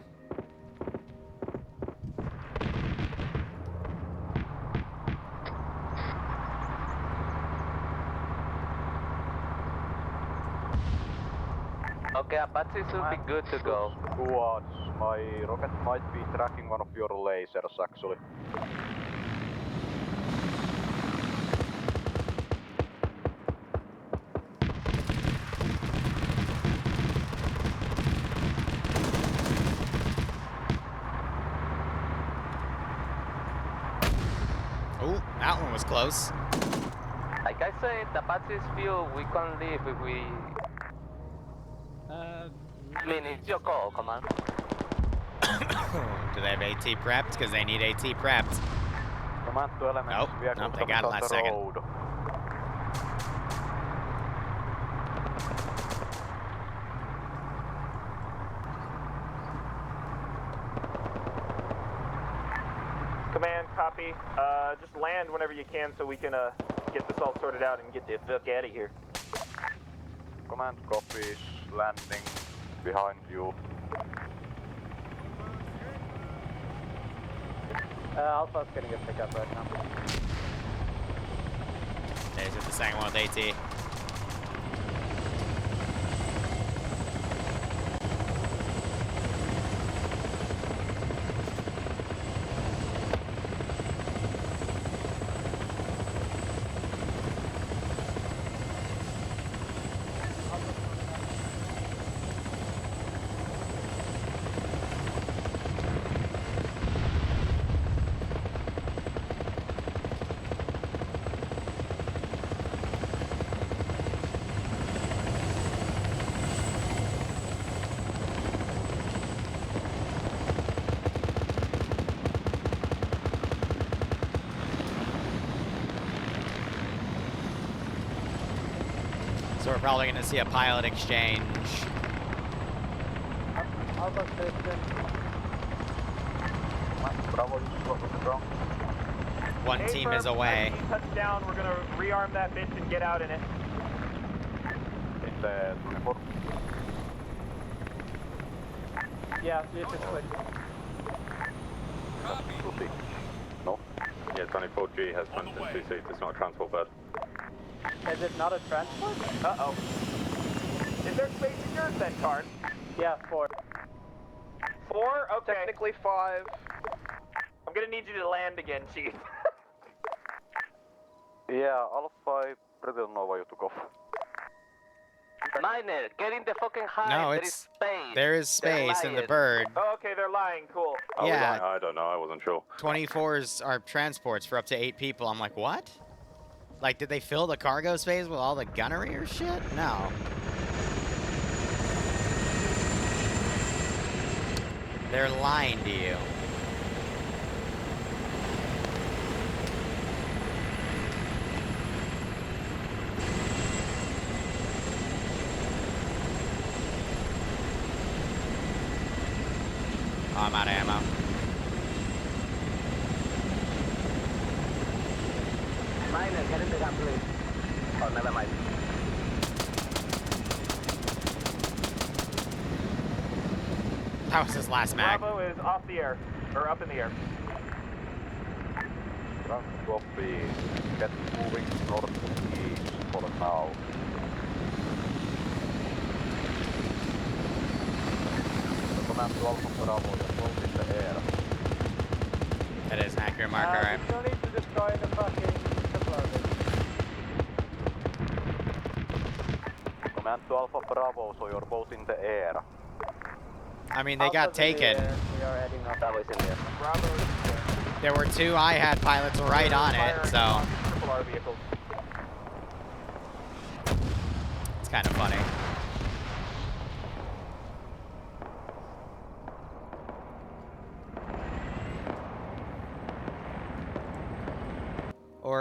Okay, Apache should be good to go. Squads, my rocket might be tracking one of your lasers actually. Oh, that one was close. Like I said, Apache's fuel, we can leave if we... I mean, it's your call, come on. Do they have AT prepped? Because they need AT prepped. Command to elements, Nope, they got it last second. road. Command, copy. Just land whenever you can so we can get this all sorted out and get the fuck out of here. Command copies, landing behind you. Alpha's gonna get picked up right now. There's the second one with AT. So we're probably going to see a pilot exchange. Alpha station. Bravo, what was it wrong? One team is away. Touchdown, we're gonna rearm that bitch and get out in it. In the 24. Yeah, you should switch. No. Yeah, 24G has plans in 2 seats, it's not a transport bird. Is it not a transport? Uh-oh. Is there space in yours then, Card? Yeah, 4. 4? Okay. Technically 5. I'm gonna need you to land again, Chief. Yeah, Alpha, Predator Nova, you took off. Miner, get in the fucking hive. No, there it's is space. there is space in the bird. Oh, okay, they're lying. Cool. Oh, Yeah. I don't know, I wasn't sure. 24s are transports for up to 8 people. I'm like, what? Like, did they fill the cargo space with all the gunnery or shit? No. They're lying to you. Oh, I'm out of ammo. Miner, get in the gun, please. Oh, never mind. That was his last mag. Bravo is off the air, or up in the air. Ground copy, get moving northeast for now. Command to Alpha Bravo, you're both in the air. That is an accurate marker, right? You don't need to destroy the fucking explosive. Command to Alpha Bravo, so you're both in the air. I mean, they got taken. We are heading up. That was in there. Bravo is There were 2 I had pilots right on it, so triple R vehicles. it's kind of funny.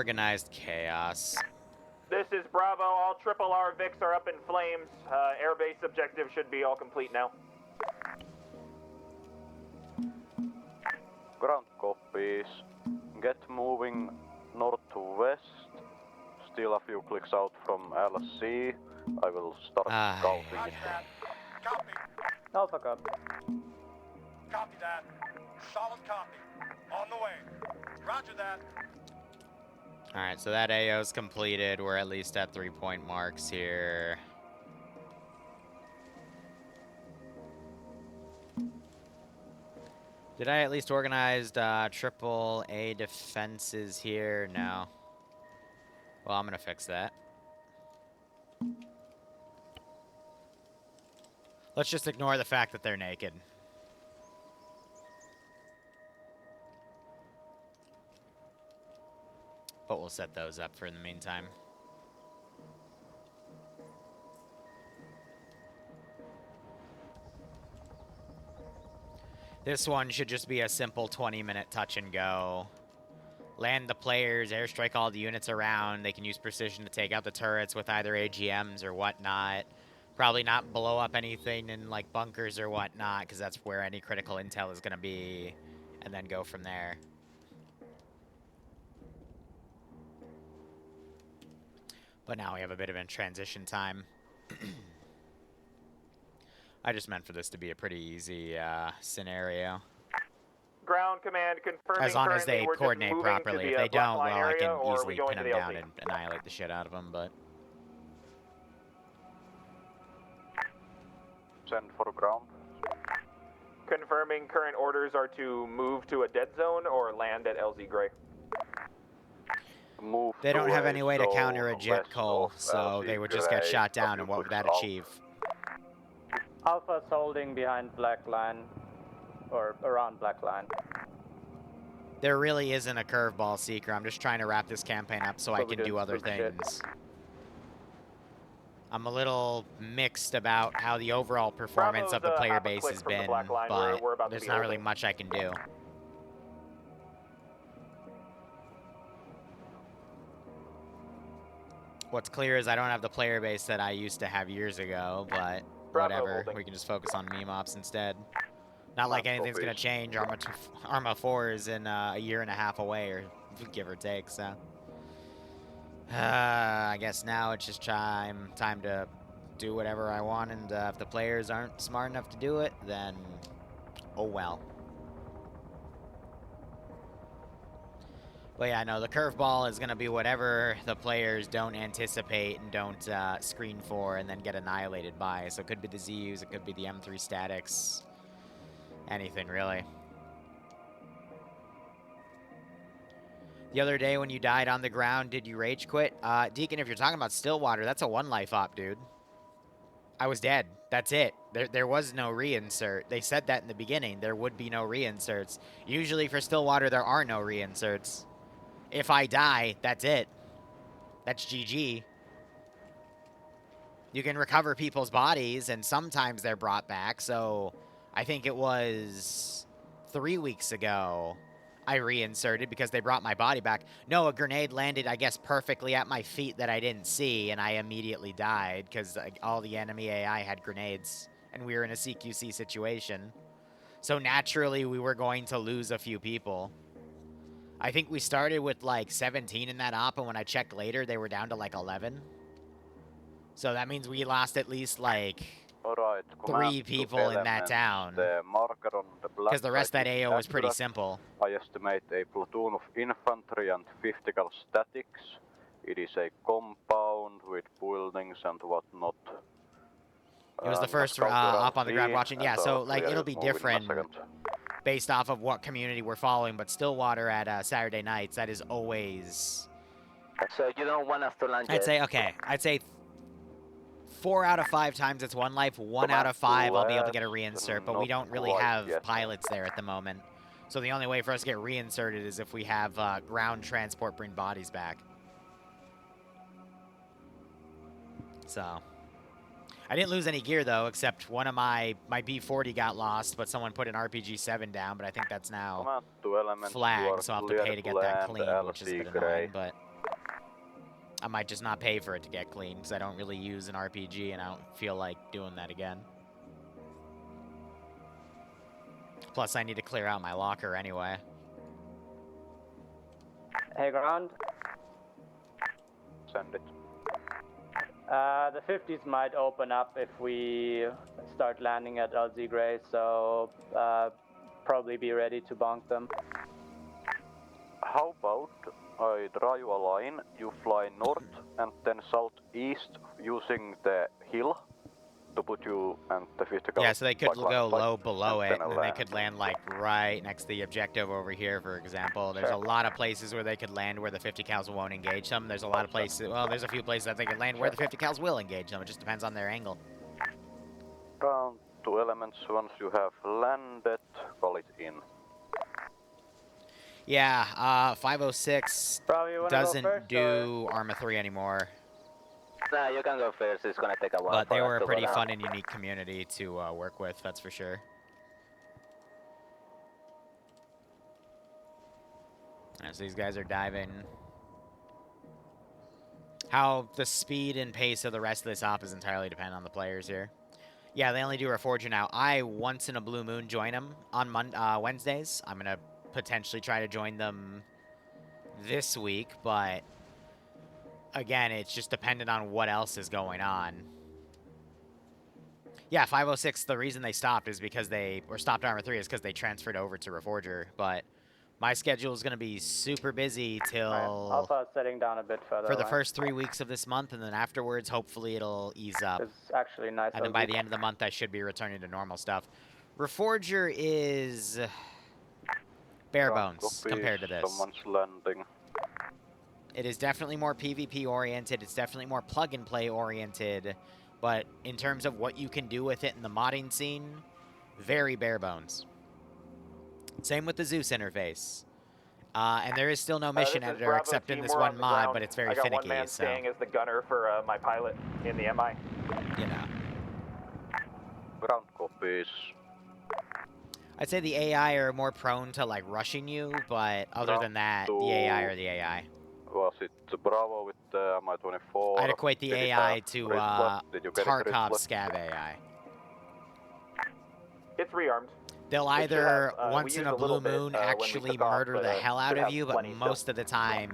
organized chaos. This is Bravo. All triple R Vics are up in flames. Airbase objective should be all complete now. Ground copies. Get moving north to west. Still a few clicks out from LC. I will start scouting. Copy. Alpha cop. Copy that. Solid copy. On the way. Roger that. Alright, so that AO's completed. We're at least at 3-point marks here. Did I at least organize triple A defenses here? No. Well, I'm gonna fix that. Let's just ignore the fact that they're naked. But we'll set those up for in the meantime. This one should just be a simple 20-minute touch and go. Land the players, airstrike all the units around. They can use precision to take out the turrets with either AGMs or whatnot. Probably not blow up anything in like bunkers or whatnot, because that's where any critical intel is going to be, and then go from there. But now we have a bit of a transition time. I just meant for this to be a pretty easy scenario. Ground command confirming. As long as currently they we're just coordinate moving properly. to If the, they don't, black line well, I area, can or are easily we going pin to them the down LT? and annihilate the shit out of them, but... Send for ground. Confirming current orders are to move to a dead zone or land at LZ Gray. Move They don't to have a any way to counter a zone jet west call, of so LZ they would just get Gray. shot down, A and few what would that clicks out. achieve? Alpha's holding behind black line, or around black line. There really isn't a curveball, Seeker. I'm just trying to wrap this campaign up so I we can do did other some shit. things. I'm a little mixed about how the overall performance of the Bravo's, player half a base click has from the been, black line. but We're about to there's be not really holding. much I can do. What's clear is I don't have the player base that I used to have years ago, but Bravo whatever. holding. We can just focus on meme ops instead. Not like Bravo anything's going to base. change. Arma 4 is in a year and a half away, or give or take, so... I guess now it's just time to do whatever I want, and if the players aren't smart enough to do it, then oh well. But yeah, no, the curveball is going to be whatever the players don't anticipate and don't screen for and then get annihilated by. So it could be the ZUs, it could be the M3 statics, anything really. The other day when you died on the ground, did you rage quit? Deacon, if you're talking about Stillwater, that's a 1-life op, dude. I was dead. That's it. There was no reinsert. They said that in the beginning. There would be no reinserts. Usually for Stillwater, there are no reinserts. If I die, that's it. That's GG. You can recover people's bodies, and sometimes they're brought back. So I think it was 3 weeks ago I reinserted because they brought my body back. No, a grenade landed, I guess, perfectly at my feet that I didn't see, and I immediately died because all the enemy AI had grenades, and we were in a CQC situation. So naturally, we were going to lose a few people. I think we started with like 17 in that op, and when I checked later, they were down to like 11. So that means we lost at least like... Alright, 3 people in that town. The marker on the black Because the rest of that side is AO was pretty accurate. simple. I estimate a platoon of infantry and 50 statics. It is a compound with buildings and whatnot. It was the first up on the ground watching. Yeah, so like it'll be different based off of what community we're following. But Stillwater at Saturday nights, that is always... So you don't want us to land I'd yet? say, okay, I'd say 4 out of 5 times it's 1 life. 1 out of 5 I'll be able to get a reinsert, but we don't really have pilots there at the moment. So the only way for us to get reinserted is if we have ground transport bring bodies back. So I didn't lose any gear though, except one of my B40 got lost, but someone put an RPG-7 down, but I think that's now flagged, so I'll have to pay to get that clean, which is a bit annoying, but I might just not pay for it to get clean, because I don't really use an RPG, and I don't feel like doing that again. Plus, I need to clear out my locker anyway. Hey, ground. Send it. The 50s might open up if we start landing at LZ Gray, so probably be ready to bonk them. How about I draw you a line, you fly north and then southeast using the hill to put you and the 50 Yeah, so they could like go line low fight, below and it, then and then they could land like right next to the objective over here, for example. There's a lot of places where they could land where the 50 cals won't engage them. There's a lot of places, well, there's a few places that they could land where the 50 cals will engage them. It just depends on their angle. Round 2 elements, once you have landed, call it in. Yeah, 506 doesn't do Arma 3 anymore. Nah, you can go first. It's gonna take a while. But they for were us a to pretty go down. fun and unique community to work with, that's for sure. As these guys are diving. How the speed and pace of the rest of this op is entirely dependent on the players here. Yeah, they only do Reforger now. I, once in a blue moon, join them on Wednesdays. I'm going to potentially try to join them this week, but again, it's just dependent on what else is going on. Yeah, 506, the reason they stopped is because or stopped Arma 3 is because they transferred over to Reforger, but my schedule is going to be super busy till... Alpha setting down a bit further for the away. first 3 weeks of this month, and then afterwards, hopefully it'll ease up. It's actually nice. And then by the end of the month, I should be returning to normal stuff. Reforger is bare bones compared to this. Someone's landing. It is definitely more PvP oriented. It's definitely more plug and play oriented. But in terms of what you can do with it in the modding scene, very bare bones. Same with the Zeus interface. And there is still no mission editor Bravo except in team, this we're one on the mod, ground. but it's very I got finicky. one man So, staying as the gunner for my pilot in the MI. you know. Ground copies. I'd say the AI are more prone to like rushing you, but other than that, the AI are the AI. Was it Bravo with the Mi-24? I'd equate the Did it AI have to grid slot? Did you get a grid Tarkov slot? Scav AI. It's rearmed. They'll It should either, have, we once in used a a little blue bit, moon, when we actually took off, murder but, the hell out should of have you, but plenty still. most of the time,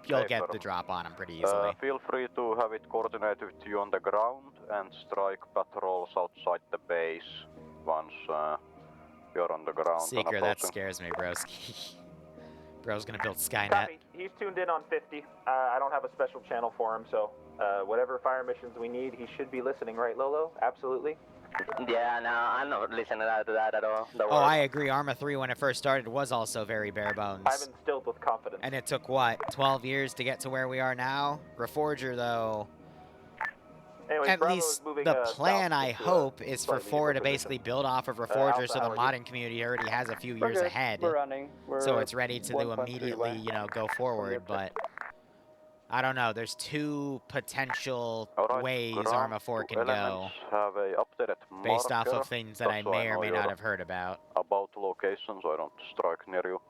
you'll get Paper. the drop on them pretty easily. Feel free to have it coordinated with you on the ground and strike patrols outside the base once you're on the ground. Seeker, that scares me, broski. Bro's gonna build Skynet. Copy. He's tuned in on 50. I don't have a special channel for him, so whatever fire missions we need, he should be listening, right, Lolo? Absolutely. Yeah, no, I'm not listening to that at all. Don't Oh, worry. I agree. Arma 3, when it first started, was also very bare bones. I'm instilled with confidence. And it took, what, 12 years to get to where we are now? Reforger, though, Anyways, at Bravo least is moving, the plan, south I into a hope, is for slightly 4 to different basically build off of Reforger so the Alpha, modding community already has a few We're years good. ahead. We're running. So We're it's ready to do 1.3 immediately, away you know, go forward, but I don't know. There's 2 potential ways ground Arma 4 can go, elements have a updated based off marker, of things that I just so may or know may you're not have heard about. About location, so I don't strike near you.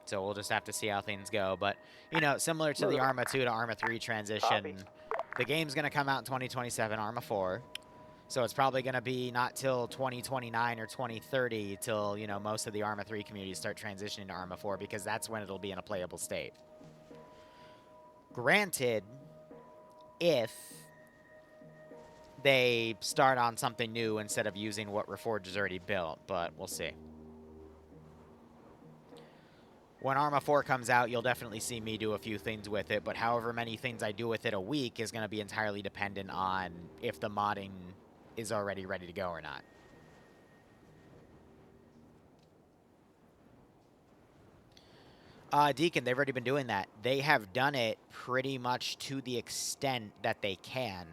So we'll just have to see how things go. But, you know, similar to the Arma 2 to Arma 3 transition, the game's going to come out in 2027, Arma 4. So it's probably going to be not till 2029 or 2030 till, you know, most of the Arma 3 communities start transitioning to Arma 4, because that's when it'll be in a playable state. Granted, if they start on something new instead of using what Reforger's already built, but we'll see. When Arma 4 comes out, you'll definitely see me do a few things with it, but however many things I do with it a week is going to be entirely dependent on if the modding is already ready to go or not. Deacon, they've already been doing that. They have done it pretty much to the extent that they can.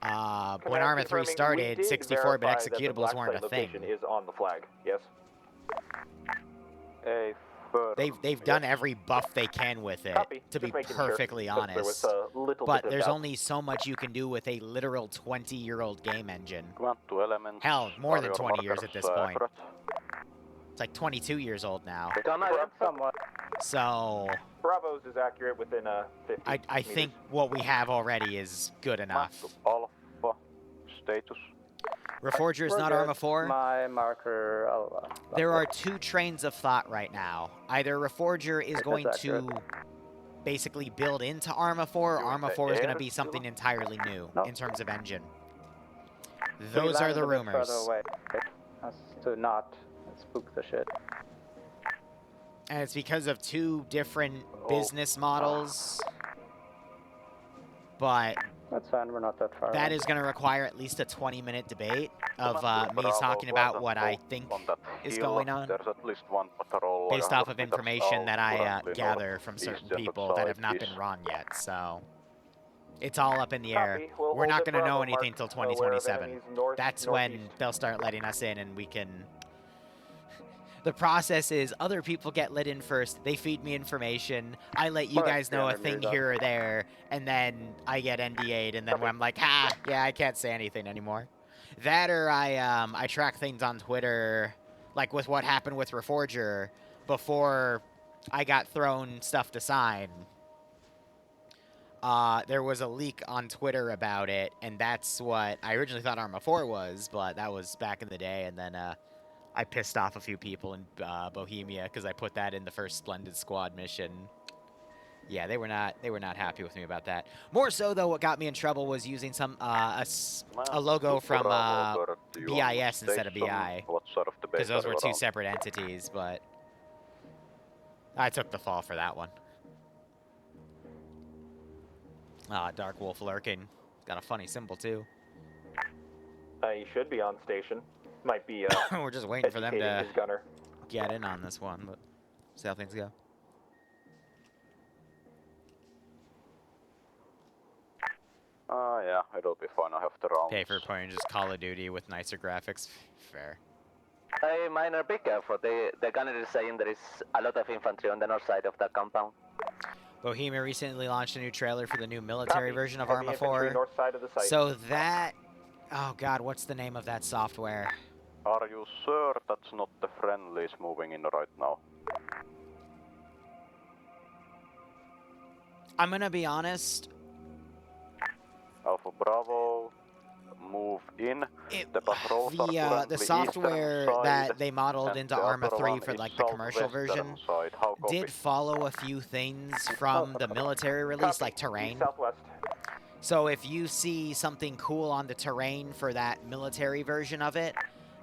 When Arma 3 started, 64-bit executables weren't a thing. Is on the flag. Yes. They've done every buff they can with it, to be perfectly honest. But there's only so much you can do with a literal 20-year-old game engine. Hell, more than 20 years at this point. It's like 22 years old now. So, Bravo's is accurate within 50 I meters. think what we have already is good enough. Alpha status. Reforger is We're not good. Arma 4. My marker. There are two trains of thought right now. Either Reforger is going to basically build into Arma 4, or Arma 4 is going to be something entirely new in terms of engine. Those are the rumors. Further away, as to not spook the shit. And it's because of two different business models. But that's fine, we're not that far. That is going to require at least a 20-minute debate of me talking about what I think is going on, There's at least one patrol based off of information that I gather from certain people that have not been wrong yet. So it's all up in the air. We're not going to know anything until 2027. That's when they'll start letting us in, and we can... The process is other people get let in first, they feed me information, I let you guys know a thing here or there, and then I get NDA'd, and then when I'm like, yeah, I can't say anything anymore. That or I track things on Twitter, like with what happened with Reforger, before I got thrown stuff to sign. There was a leak on Twitter about it, and that's what I originally thought Arma 4 was, but that was back in the day, and then I pissed off a few people in Bohemia because I put that in the first Splendid Squad mission. Yeah, they were not happy with me about that. More so though, what got me in trouble was using some a logo from BIS instead of BI, because those were two separate entities. But I took the fall for that one. Dark Wolf lurking, got a funny symbol too. He should be on station. Might be. We're just waiting for them to his gunner. get in on this one, but see how things go. Yeah, it'll be fine. I have the rounds. Pay for playing just Call of Duty with nicer graphics. Fair. Hey, Miner, be careful. The gunner is saying there is a lot of infantry on the north side of the compound. Bohemia recently launched a new trailer for the new military version of Arma 4. North side of the site. So that... Oh god, what's the name of that software? Are you sure that's not the friendlies moving in right now? I'm gonna be honest. Alpha Bravo, move in. The patrols are currently the software eastern that side, they modeled and into the Arma other 3 one for is like the commercial southwestern version side. How copy? did follow a few things from the military release, like terrain. Southwest. So if you see something cool on the terrain for that military version of it,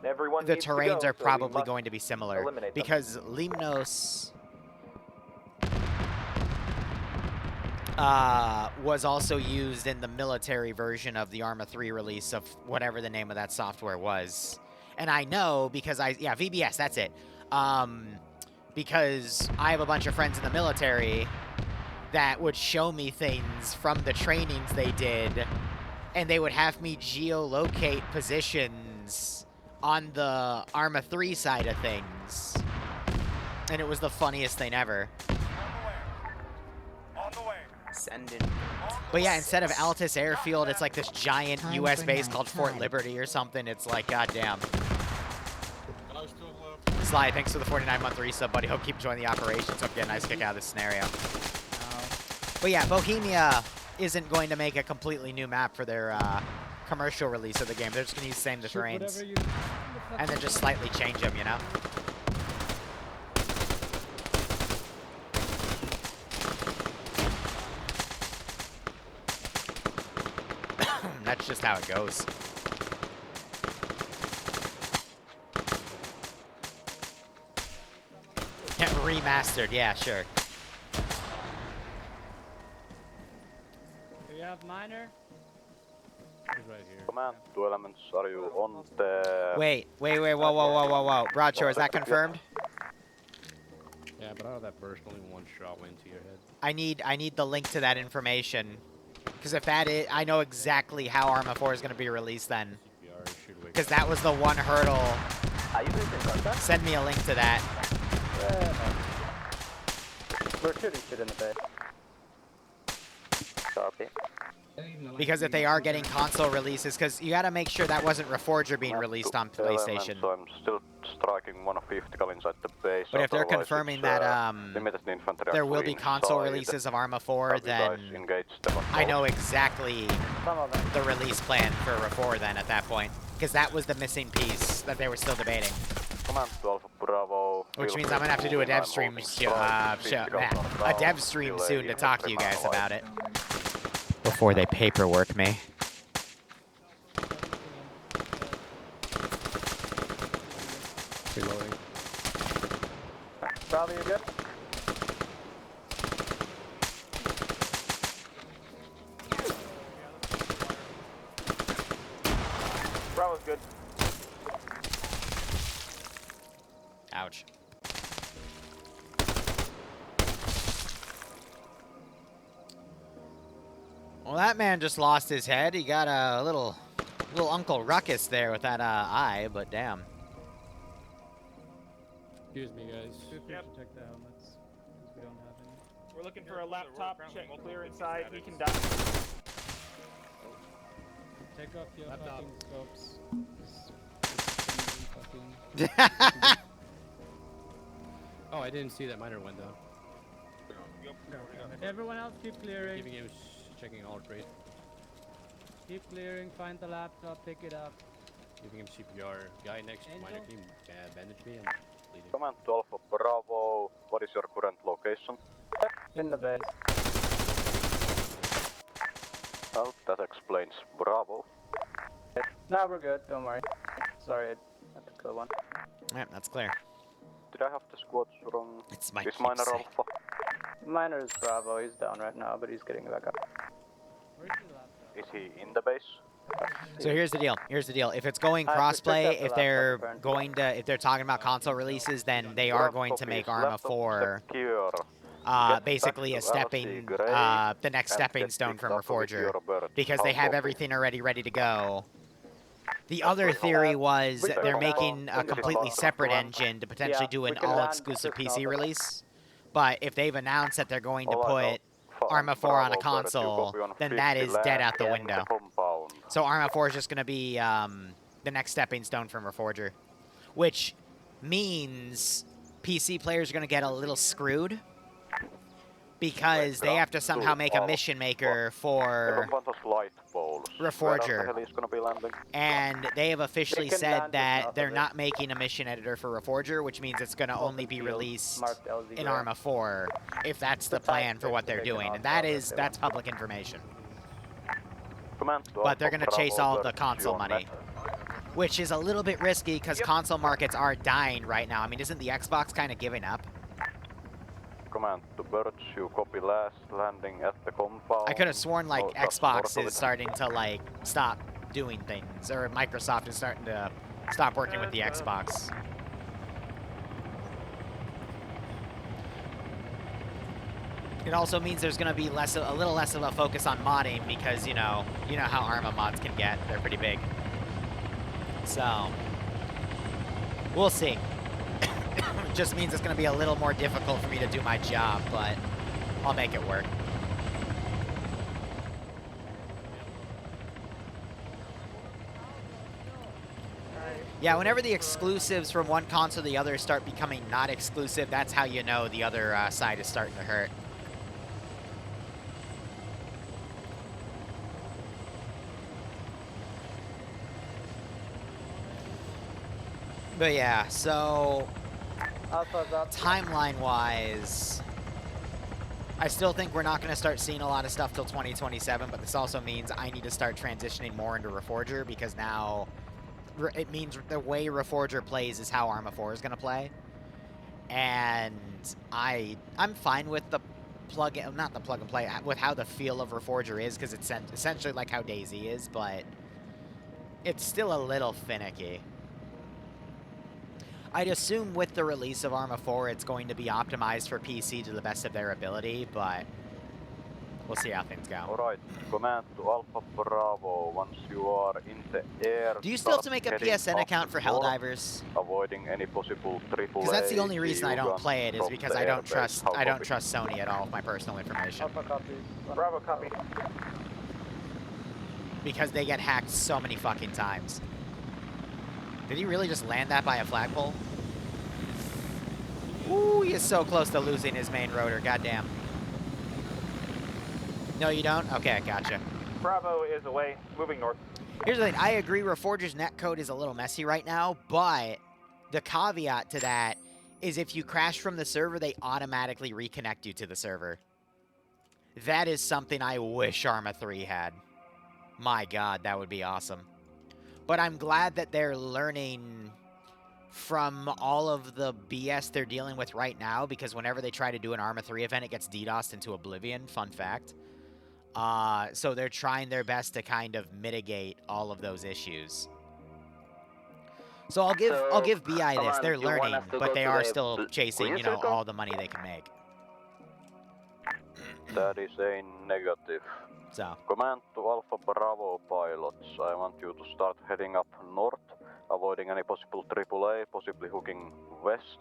everyone the needs to terrains go, are so we probably must going to be similar, eliminate them. because Limnos was also used in the military version of the Arma 3 release of whatever the name of that software was. And I know because yeah, VBS, that's it. Because I have a bunch of friends in the military that would show me things from the trainings they did, and they would have me geolocate positions on the Arma 3 side of things. And it was the funniest thing ever. On the way. Send in. But yeah, instead of Altus Airfield, it's like this giant US base called Fort Liberty or something. It's like, goddamn. Sly, thanks for the 49-month resub, buddy. Hope you keep enjoying the operations. Hope you get a nice kick out of this scenario. But yeah, Bohemia isn't going to make a completely new map for their commercial release of the game. They're just going to use the same terrains. And then just slightly change them, you know? That's just how it goes. Yeah, remastered, yeah, sure. Do you have Miner? He's right here. Command, 2 elements, are you on the... Wait, whoa. Broadshore, is that confirmed? Yeah, but out of that burst, only one shot went to your head. I need the link to that information. Because if that is, I know exactly how Arma 4 is going to be released then. Because that was the one hurdle. Send me a link to that. We're shooting shit in the bay. Copy. Because if they are getting console releases, because you got to make sure that wasn't Reforger being released on PlayStation. So I'm still striking one official inside the base. But if they're otherwise confirming it's, that limited infantry there will be actually console inside. releases of Arma 4, Have you guys then engaged them on I know board? exactly the release plan for RE4 then at that point. Because that was the missing piece that they were still debating. Command to Alpha Bravo. Which means I'm going to have to do a dev stream, a dev stream soon to talk to you guys about it. Before they paperwork me. Reloading. Bravo, you good? Bravo's good. Ouch. Well, that man just lost his head. He got a little Uncle Ruckus there with that eye, but damn. Excuse me, guys. Yep. Check the helmets. 'Cause we don't have any. We're looking for a laptop. Check clear inside. He can die. Take off your Laptop. fucking scopes. Oh, I didn't see that miner went down. Everyone else keep clearing. Giving him checking all trade. Keep clearing, find the laptop, pick it up. Giving him CPR. Guy next to miner team bandage me and bleeding. Command to Alpha Bravo. What is your current location? In the base. Well, that explains Bravo. No, we're good, don't worry. Sorry, I had to kill one. Yep, that's clear. Did I have the squads wrong? It's my Is Miner keepsake. Alpha? Miner is Bravo, he's down right now, but he's getting back up. Where's the laptop? Is he in the base? So here's the deal. Here's the deal. If it's going I have to check out crossplay, the if they're laptop, going to, if they're talking about console releases, then they are going to make Arma 4 basically a stepping, the next stepping stone from Reforger, because they have everything already ready to go. The other theory was they're making a completely separate engine to potentially do an all-exclusive PC release. But if they've announced that they're going to put Arma 4 on a console, then that is dead out the window. So Arma 4 is just going to be the next stepping stone from Reforger, which means PC players are going to get a little screwed because they have to somehow make a mission maker for Reforger. And they have officially said that they're not making a mission editor for Reforger, which means it's going to only be released in Arma 4 if that's the plan for what they're doing. And that's public information. But they're going to chase all of the console money, which is a little bit risky because console markets are dying right now. I mean, isn't the Xbox kind of giving up? Command to Birch, you copy last landing at the compound. I could have sworn, like, Xbox is starting to, like, stop doing things, or Microsoft is starting to stop working with the Xbox. It also means there's going to be a little less of a focus on modding because, you know how Arma mods can get. They're pretty big. So, we'll see. It just means it's going to be a little more difficult for me to do my job, but I'll make it work. Yeah, whenever the exclusives from one console to the other start becoming not exclusive, that's how you know the other side is starting to hurt. But yeah, so timeline-wise, I still think we're not going to start seeing a lot of stuff till 2027, but this also means I need to start transitioning more into Reforger because now it means the way Reforger plays is how Arma 4 is going to play. And I'm fine with the not the plug and play, with how the feel of Reforger is because it's essentially like how DayZ is, but it's still a little finicky. I'd assume with the release of Arma 4, it's going to be optimized for PC to the best of their ability, but we'll see how things go. Alright, command to Alpha Bravo once you are in the air. Do you still have to make a PSN account for Helldivers? Avoiding any possible triple. Because that's the only reason I don't play it, is because I don't trust Sony at all with my personal information. Alpha copy. Bravo copy. because they get hacked so many fucking times. Did he really just land that by a flagpole? Ooh, he is so close to losing his main rotor. Goddamn. No, you don't? Okay, gotcha. Bravo is away, moving north. Here's the thing. I agree Reforger's netcode is a little messy right now, but the caveat to that is if you crash from the server, they automatically reconnect you to the server. That is something I wish Arma 3 had. My God, that would be awesome. But I'm glad that they're learning from all of the BS they're dealing with right now, because whenever they try to do an Arma 3 event, it gets DDoSed into oblivion. Fun fact. So they're trying their best to kind of mitigate all of those issues. So I'll give BI this. They're learning, but they are still chasing, you know, all the money they can make. That is a negative. So. Command to Alpha Bravo pilots. I want you to start heading up north, avoiding any possible AAA, possibly hooking west,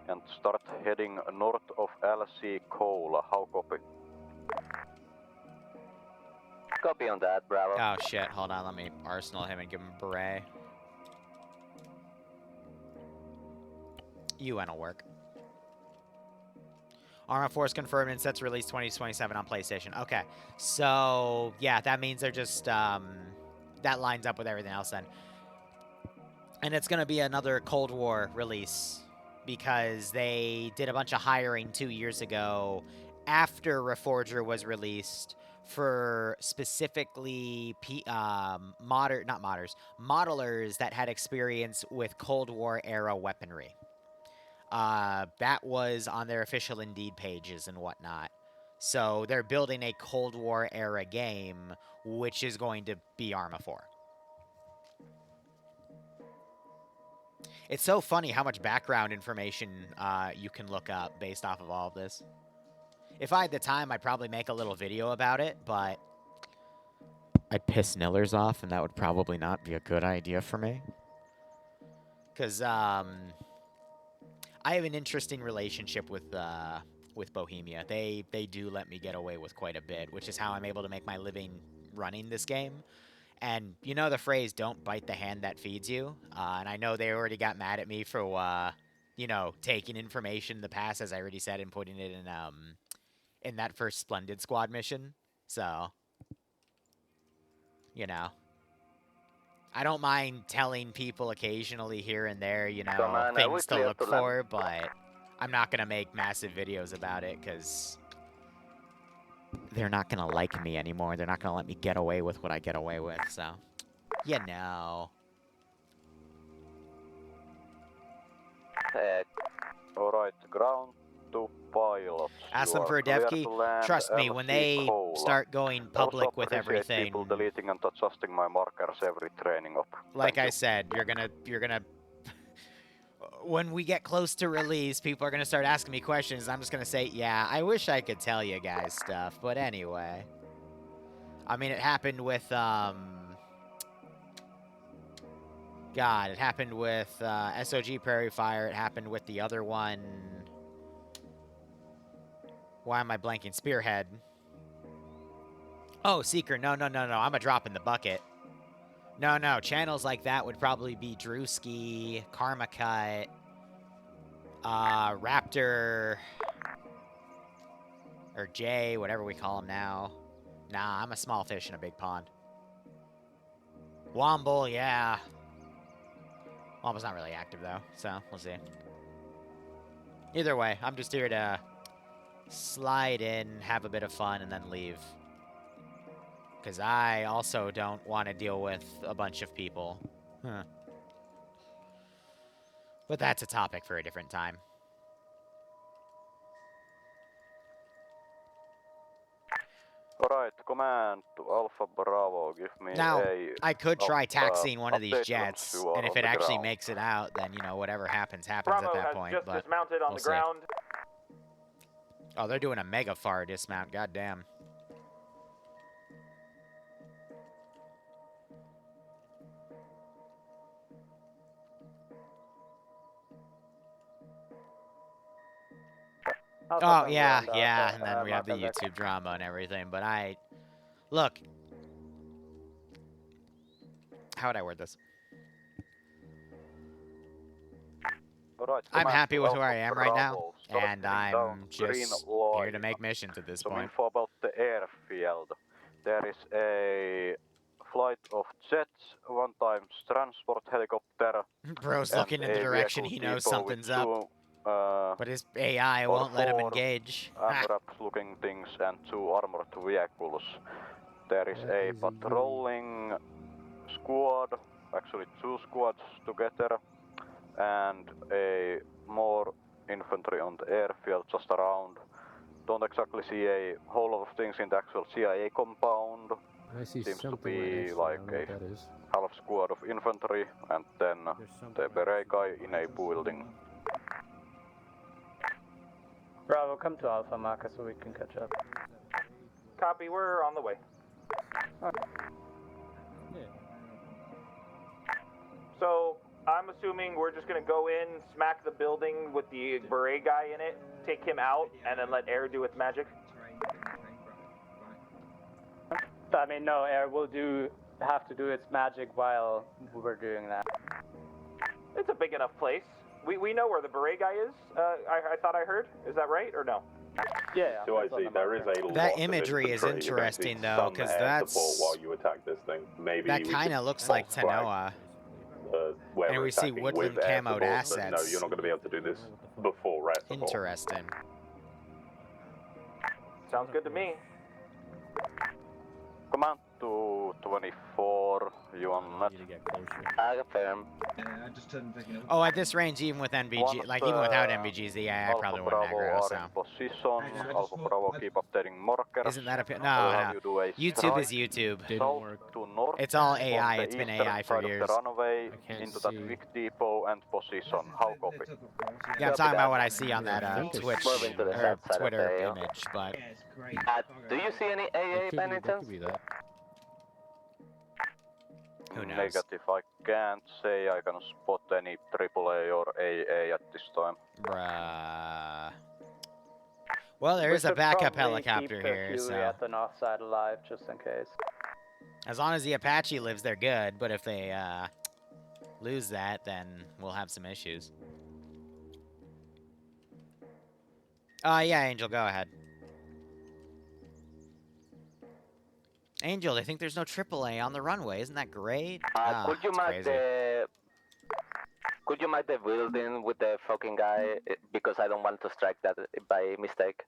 and start heading north of LC Cola. How copy? Copy on that, Bravo. Oh shit, hold on, let me arsenal him and give him a beret. UN'll work. Arma Force confirmed and sets release 2027 on PlayStation. Okay, so yeah, that means they're just, that lines up with everything else then. And it's gonna be another Cold War release because they did a bunch of hiring 2 years ago after Reforger was released for specifically modelers that had experience with Cold War era weaponry. That was on their official Indeed pages and whatnot. So they're building a Cold War era game, which is going to be Arma 4. It's so funny how much background information you can look up based off of all of this. If I had the time, I'd probably make a little video about it, but I'd piss Nillers off, and that would probably not be a good idea for me. Because I have an interesting relationship with Bohemia. They do let me get away with quite a bit, which is how I'm able to make my living running this game. And you know the phrase, don't bite the hand that feeds you? And I know they already got mad at me for, you know, taking information in the past, as I already said, and putting it in that first Splendid Squad mission. So, you know. I don't mind telling people occasionally here and there, you know, things to look for, but I'm not going to make massive videos about it because they're not going to like me anymore. They're not going to let me get away with what I get away with, so, you know. Alright, ground to pilots. Ask them for a dev key. Trust me, when they start going public with everything, people deleting and adjusting my markers every training up. like I said, you're gonna when we get close to release, people are gonna start asking me questions. I'm just gonna say, yeah, I wish I could tell you guys stuff, but anyway. I mean, it happened with God, it happened with SOG Prairie Fire. It happened with the other one. Why am I blanking? Spearhead. Oh, Seeker. No. I'm a drop in the bucket. No. Channels like that would probably be Drewski, Karma Cut, Raptor, or Jay, whatever we call him now. Nah, I'm a small fish in a big pond. Womble, yeah. Womble's not really active, though, so we'll see. Either way, I'm just here to slide in, have a bit of fun, and then leave. Because I also don't want to deal with a bunch of people. Huh. But that's a topic for a different time. Alright, command to Alpha Bravo, give me now, I could try a taxiing one of these update jets, once you are and if on it the actually ground. makes it out, then, you know, whatever happens Bravo at that has point. just But dismounted on we'll the see. ground. Oh, they're doing a mega far dismount. Goddamn. Oh, yeah, and then we have the YouTube drama and everything. But look, how would I word this? Alright, I'm command happy to with where I Alpha am right now, Bravo. Start and heading down I'm green just line. here to make missions at this Some point. info about the airfield. There is a flight of jets, one times transport helicopter. Bro's and looking in the a direction vehicle he knows depot with something's up. two, But his AI or won't let him 4 engage. Ha. unwrapped looking things and 2 armored vehicles. There is a patrolling squad, actually 2 squads together, and a more infantry on the airfield just around. Don't exactly see a whole lot of things in the actual CIA compound. I see Seems to something right be next to me. I like don't know a what that is. half squad of infantry and then the beret guy in a building. Bravo, come to Alpha Marcus so we can catch up. Copy, we're on the way. So, I'm assuming we're just gonna go in, smack the building with the beret guy in it, take him out, and then let air do its magic? I mean, no, Air will have to do its magic while we're doing that. It's a big enough place. We know where the beret guy is, I thought I heard. Is that right, or no? Yeah. So I see there is a lot That of imagery is infantry. You're going to interesting, see though, some 'cause air that's- support while you attack this thing. Maybe That we kind could of looks false like flag, Tanoa. where And we're we see attacking woodland with air camoed support, but no, assets. you're not going to be able to do this before air support. Interesting. Sounds good to me. Command to 24, you on net. I confirm. I just turned taking over. Oh, at this range, even with NVG, One, like even without NVGs, the AI probably Alpha wouldn't Bravo aggro, are so. in position. Alpha Bravo keep updating markers. Isn't that a... I will No, have no. you do a YouTube is strike YouTube. south to north. It's all on AI. the It's been eastern AI for side years. of the runway can't into that see. big depot and position. How copy? Yeah, I'm talking about what I see on that think it's Twitch moving to the or south side of Twitter the AO. image, but... Yeah, it's great. Do you see any AA by any That chance? could be that. Who knows? Negative, I can't say I can spot any AAA or AA at this time. Bruh. Well, there We is a should backup probably helicopter keep here, Huey so... at the north side alive, just in case. As long as the Apache lives, they're good, but if they, lose that, then we'll have some issues. Yeah, Angel, go ahead. Angel, I think there's no AAA on the runway. Isn't that great? Could you it's mark crazy. the... Could you mark the building with the fucking guy? Because I don't want to strike that by mistake.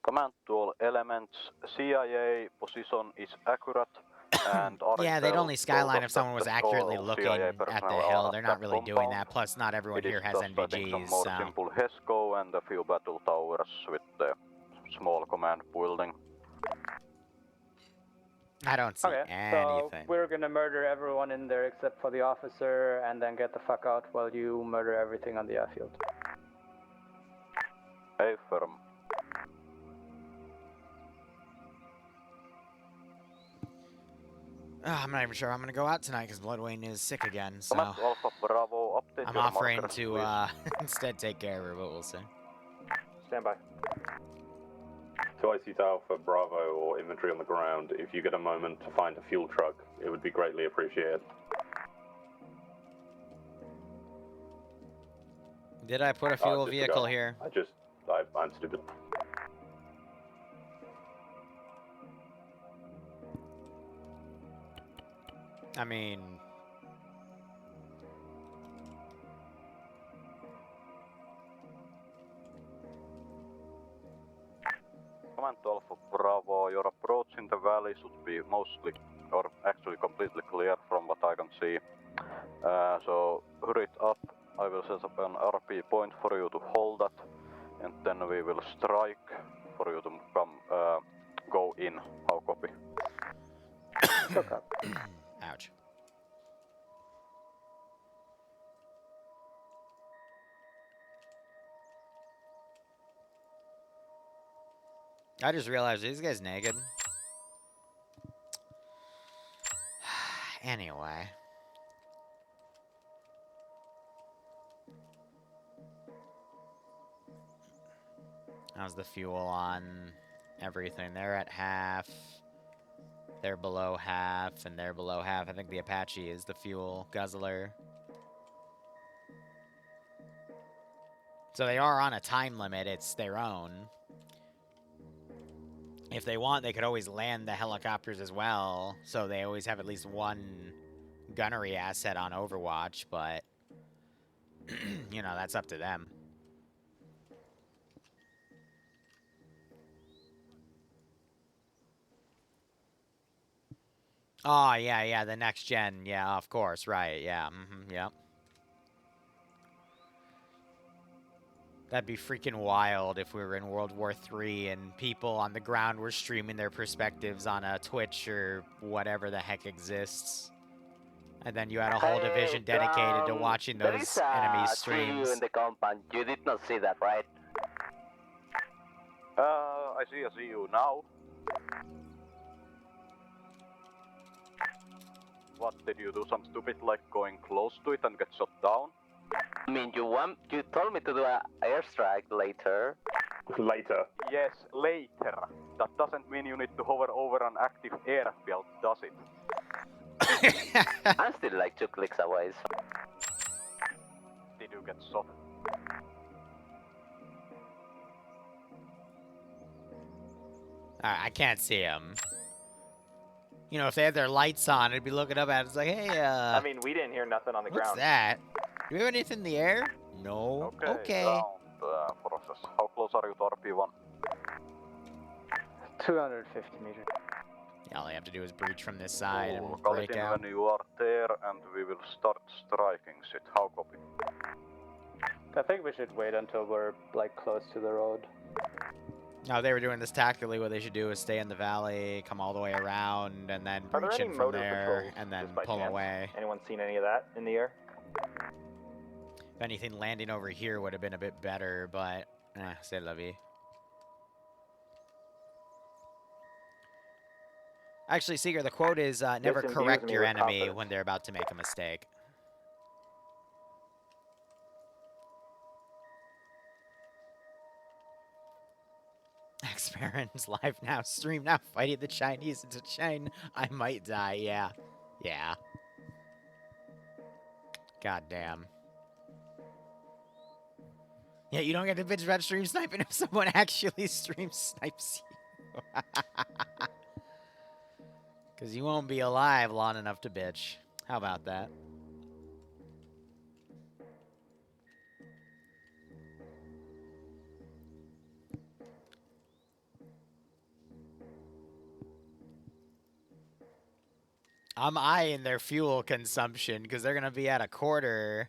Command to all elements. CIA position is accurate and Yeah, they'd only skyline if someone was accurately all looking CIA at the personnel hill. are They're at not that really doing compound. that. Plus, not everyone It is here has just, I think, some NVGs, more so... simple HESCO and a few battle towers with the small command building. I don't see Okay, anything. so we're gonna murder everyone in there except for the officer, and then get the fuck out while you murder everything on the airfield. Affirm. I'm not even sure I'm gonna go out tonight because Bloodwayne is sick again, so... Command to Alpha Bravo, update I'm your offering markers, to, please. instead take care of her, but we'll see. Stand by. To IC to Alpha Bravo or infantry on the ground, if you get a moment to find a fuel truck, it would be greatly appreciated. Did I put a fuel Just to vehicle go. here? I'm stupid. I mean... Command to Alpha Bravo, your approach in the valley should be mostly, or actually completely clear from what I can see. So hurry it up, I will set up an RP point for you to hold that, and then we will strike for you to come, go in. How copy? Ouch. I just realized these guys naked. Anyway. How's the fuel on everything? They're at half. They're below half, and they're below half. I think the Apache is the fuel guzzler. So they are on a time limit. It's their own. If they want, they could always land the helicopters as well. So they always have at least one gunnery asset on Overwatch, but, you know, that's up to them. Oh, yeah, the next gen. Yeah, of course, right, yeah, yep. That'd be freaking wild if we were in World War III and people on the ground were streaming their perspectives on a Twitch or whatever the heck exists. And then you had a whole division dedicated to watching those enemy streams. There is a CU in the compound. You did not see that, right? I see a CU now. What, did you do some stupid like going close to it and get shot down? I mean, you told me to do an airstrike later. Later. Yes, later. That doesn't mean you need to hover over an active airfield, does it? I'm still like 2 clicks away. So. Did you get shot? I can't see them. You know, if they had their lights on, I'd be looking up at it. It's like, hey, I mean, we didn't hear nothing on the what's ground. that? Do we have anything in the air? No. Okay. Ground, process. How close are you to RP1? 250 meters. Yeah, all they have to do is breach from this side and Call break it in out. when you are there and we will start striking shit. How copy? I think we should wait until we're like close to the road. No, they were doing this tactically. What they should do is stay in the valley, come all the way around, and then breach in from there, and then pull away. Anyone seen any of that in the air? If anything, landing over here would have been a bit better, but c'est la vie. Actually, Seeger, the quote is never correct your enemy when they're about to make a mistake. Experiments live now, stream now, fighting the Chinese into China. I might die, yeah. Yeah. God damn. Yeah, you don't get to bitch about stream sniping if someone actually stream snipes you. Because you won't be alive long enough to bitch. How about that? I'm eyeing their fuel consumption because they're going to be at a quarter.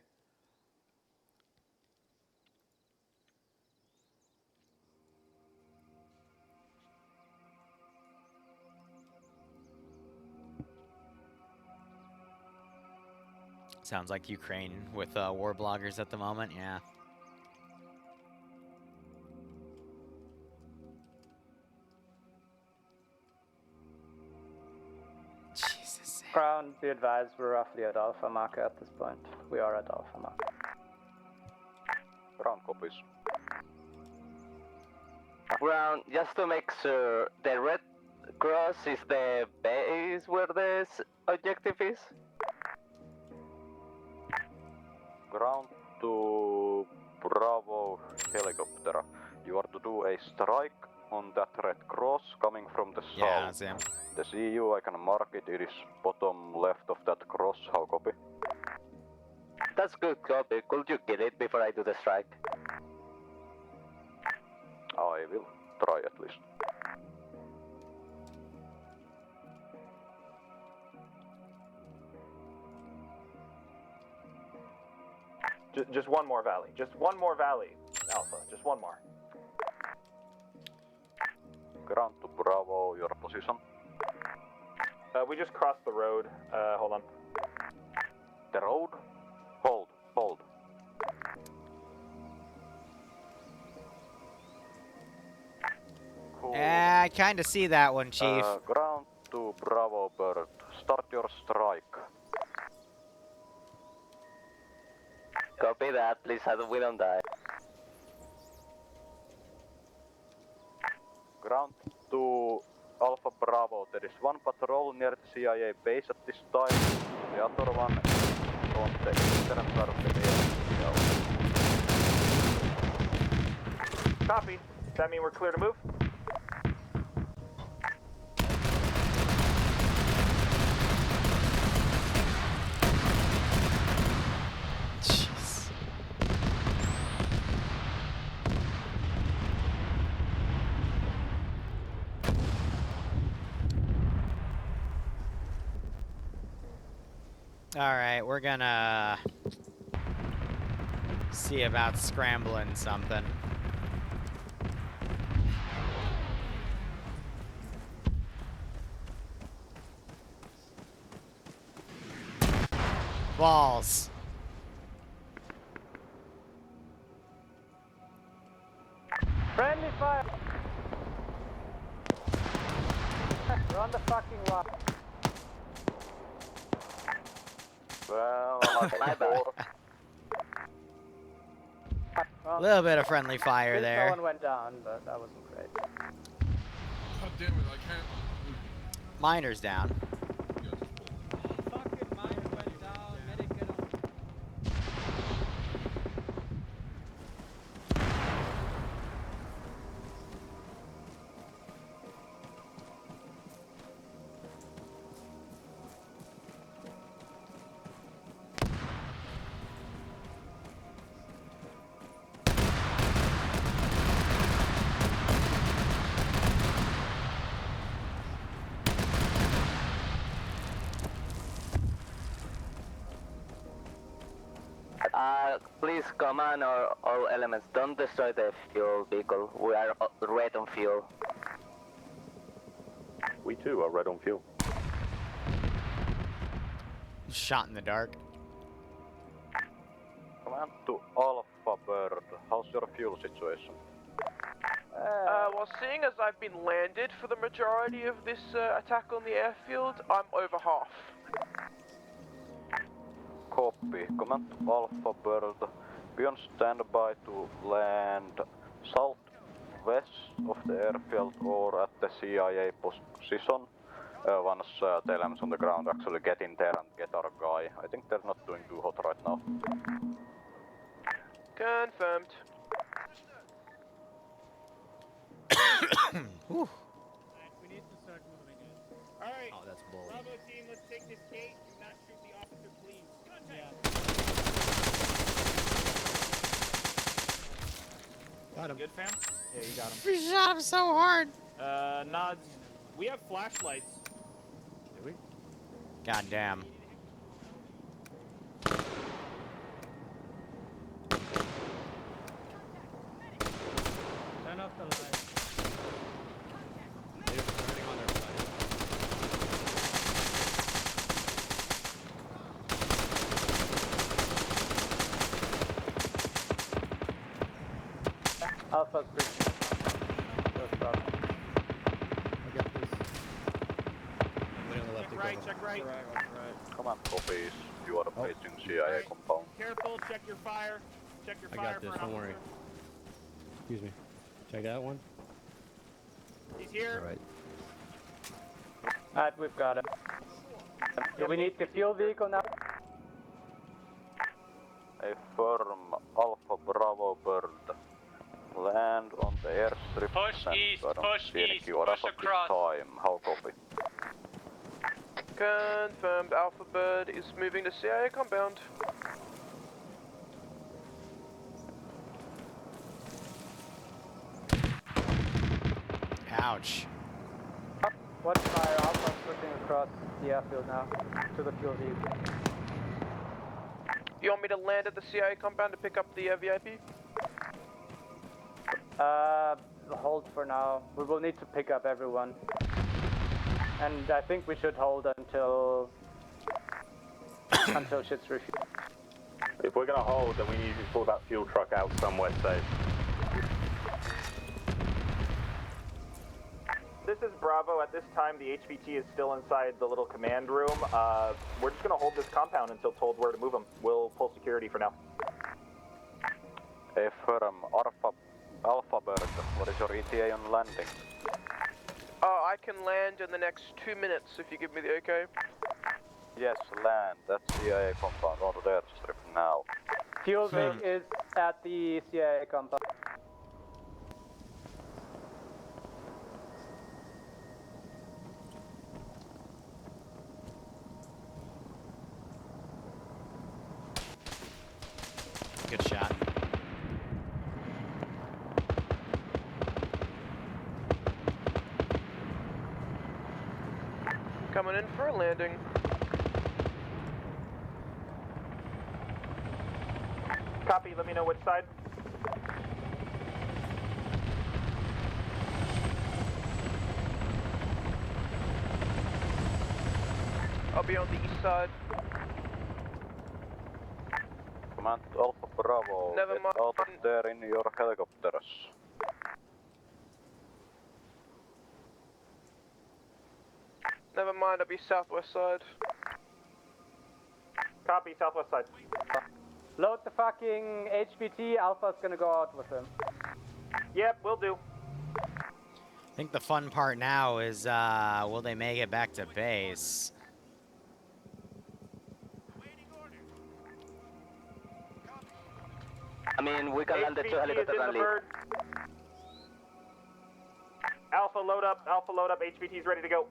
Sounds like Ukraine with war bloggers at the moment, yeah. Jesus. Ground, be advised, we're roughly at Alpha Marker at this point. We are at Alpha Marker. Ground copies. Ground, just to make sure, the red cross is the base where the objective is? Ground to Bravo helicopter. You are to do a strike on that red cross coming from the south. Yeah, that's him. The CU, I can mark it. It is bottom left of that cross. How copy? That's good copy. Could you kill it before I do the strike? I will try at least. Just one more valley. Just one more valley, Alpha. Just one more. Ground to Bravo, your position. We just crossed the road. Hold on. The road? Hold. Cool. I kind of see that one, Chief. Ground to Bravo Bird. Start your strike. Copy that, please, we don't die. Ground to Alpha Bravo, there is one patrol near the CIA base at this time. The other one is on the eastern side of the airfield. Copy. Does that mean we're clear to move? Alright, we're gonna see about scrambling something. Balls. Friendly fire! We're on the fucking line. Well, My bad. A little bit of friendly fire At least there. No one went down, but that wasn't great. God damn it, I can't. Miner's down. Fucking mine went down. Medic, get on. Please, command or all elements, don't destroy the fuel vehicle. We are red on fuel. We too are red on fuel. Shot in the dark. Command to Alpha Bird, how's your fuel situation? Well, seeing as I've been landed for the majority of this attack on the airfield, I'm over half. Copy. Command to Alpha Bird, be on standby to land southwest of the airfield or at the CIA position. Once the elements on the ground actually get in there and get our guy. I think they're not doing too hot right now. Confirmed. Whew. We need to start moving in. Alright. Oh, that's bold. Bravo team, let's take this gate. Do not shoot the officer, please. Contact. Got him. Good, fam? Yeah, you got him. We shot him so hard. Nods. We have flashlights. Do we? God damn. Turn off the light. They're turning on their flash. Alpha's breaching. That's problem. I got this. Somebody on the left. Check right, check right. Command copies, you are approaching CIA compound. Careful, check your fire. Check your I fire got this, for an don't worry. officer. Excuse me. Check that one. He's here. Alright. Alright, we've got it. Do we need the fuel vehicle now? Affirm Alpha Bravo Bird. Land on the airstrip. Push and east, I don't push see any east, QRS push at this across. time. How copy? Confirmed. Alpha Bird is moving to CIA compound. Ouch. Watch fire. Alpha's pushing across the airfield now to the fuel vehicle. You want me to land at the CIA compound to pick up the VIP? Hold for now. We will need to pick up everyone. And I think we should hold until shit's refueled. If we're gonna hold, then we need to pull that fuel truck out somewhere safe. This is Bravo. At this time, the HVT is still inside the little command room. We're just going to hold this compound until told where to move them. We'll pull security for now. Affirm Alpha Bird, what is your ETA on landing? I can land in the next 2 minutes if you give me the okay. Yes, land. That's CIA compound. On to there, strip now. Fuel bay is at the CIA compound. Good shot. Coming in for a landing. Copy, let me know which side. I'll be on the east side. Command Alpha Bravo. Never Get mind. out of there in your helicopters. Never mind, I'll be southwest side. Copy, southwest side. Load the fucking HVT. Alpha's gonna go out with him. Yep, will do. I think the fun part now is, will they make it back to base? I mean, we can land the 2 helicopters and leave. Alpha load up, HVT's ready to go.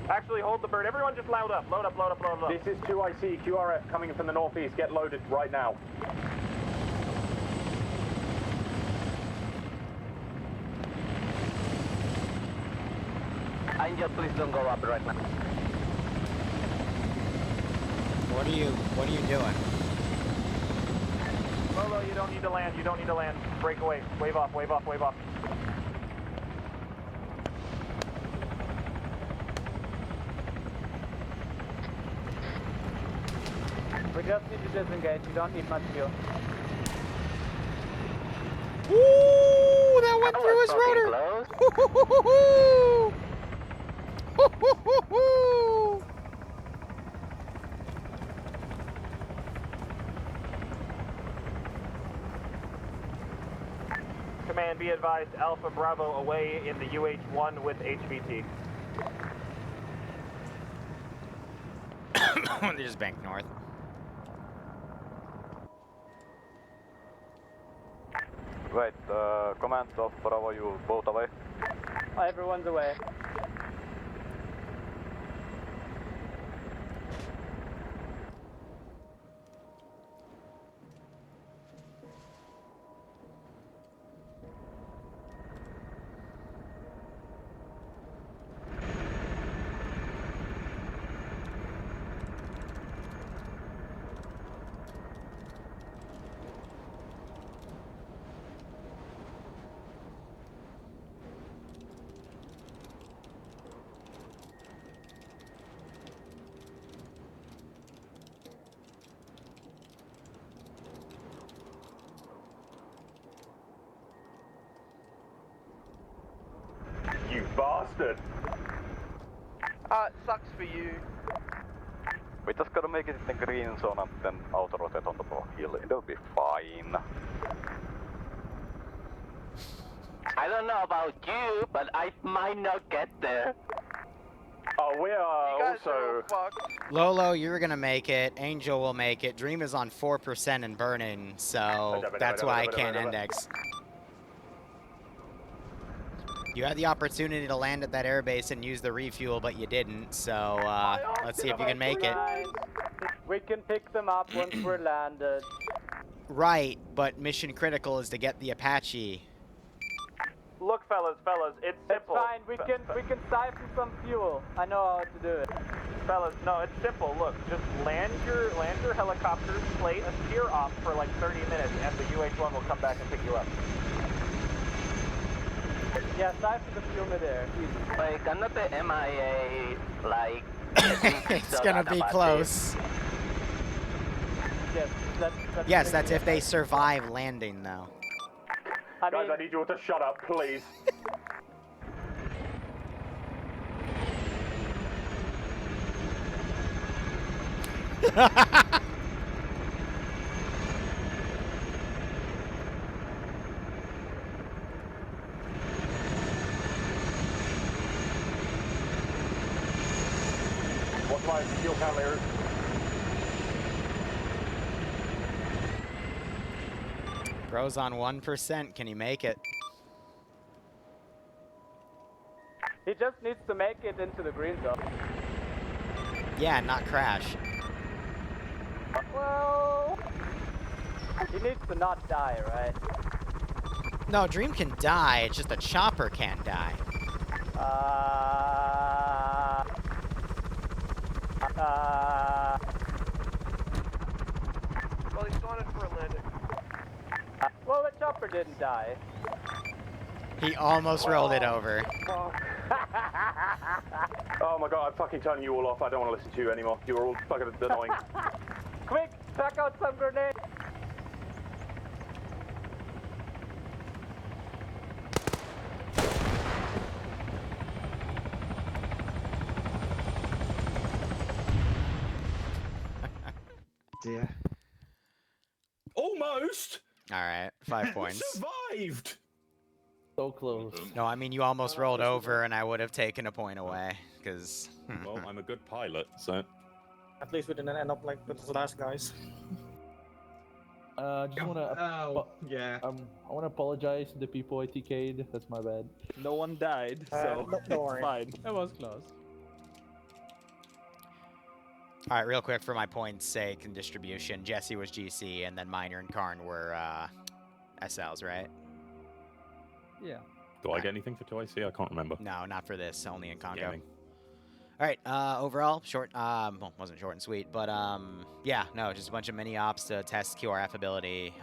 Actually, hold the bird. Everyone just load up. Load up. This is 2IC QRF coming from the northeast. Get loaded right now. Angel, please don't go up right now. What are you doing? Lolo, you don't need to land. Break away. Wave off. We just need to disengage. You don't need much fuel. Ooh, that went through his rotor. Command, be advised, Alpha Bravo away in the UH-1 with HVT. They just banked north. Wait, command of Bravo, you both away? Everyone's away. You bastard! It sucks for you. We just gotta make it in the green zone and then auto-rotate on the hill. It'll be fine. I don't know about you, but I might not get there. We are also... Lolo, you're gonna make it. Angel will make it. Dream is on 4% and burning, so that's why I can't index. You had the opportunity to land at that airbase and use the refuel, but you didn't, so let's see if you can make it. We can pick them up once we're landed. Right, but mission critical is to get the Apache. Look, fellas, it's simple. It's fine. We can siphon some fuel. I know how to do it. Fellas, no, it's simple. Look, just land your helicopters, play a steer off for like 30 minutes, and the UH-1 will come back and pick you up. Yeah, siphon the fuel midair. Easy. Wait, cannot the MIA, like... It's gonna be close. Yes, that's if they survive landing, though. Guys, I need you all to shut up, please. fuel can, Liru. Bro's on 1%. Can he make it? He just needs to make it into the green zone. Yeah, not crash. Well, he needs to not die, right? No, Dream can die. It's just a chopper can't die. Well, he's going in for a landing. Well, the chopper didn't die. He almost rolled it over. Oh my god, I'm fucking turning you all off. I don't want to listen to you anymore. You're all fucking annoying. Quick, pack out some grenades. Dear. Almost. All right, 5 points. Survived. So close. No, I mean you almost rolled over, and I would have taken a point away because. Well, I'm a good pilot, so. At least we didn't end up like with the last guys. Just wanna. yeah. I wanna apologize to the people I TK'd. That's my bad. No one died, so don't worry. it's fine. It was close. All right, real quick for my points' sake and distribution. Jesse was GC, and then Miner and Karn were SLs, right? Yeah. Do I get anything for 2IC? I can't remember. No, not for this. Only in Congo. Gaming. All right. Overall, short. Well, wasn't short and sweet, but yeah, no, just a bunch of mini ops to test QRF ability.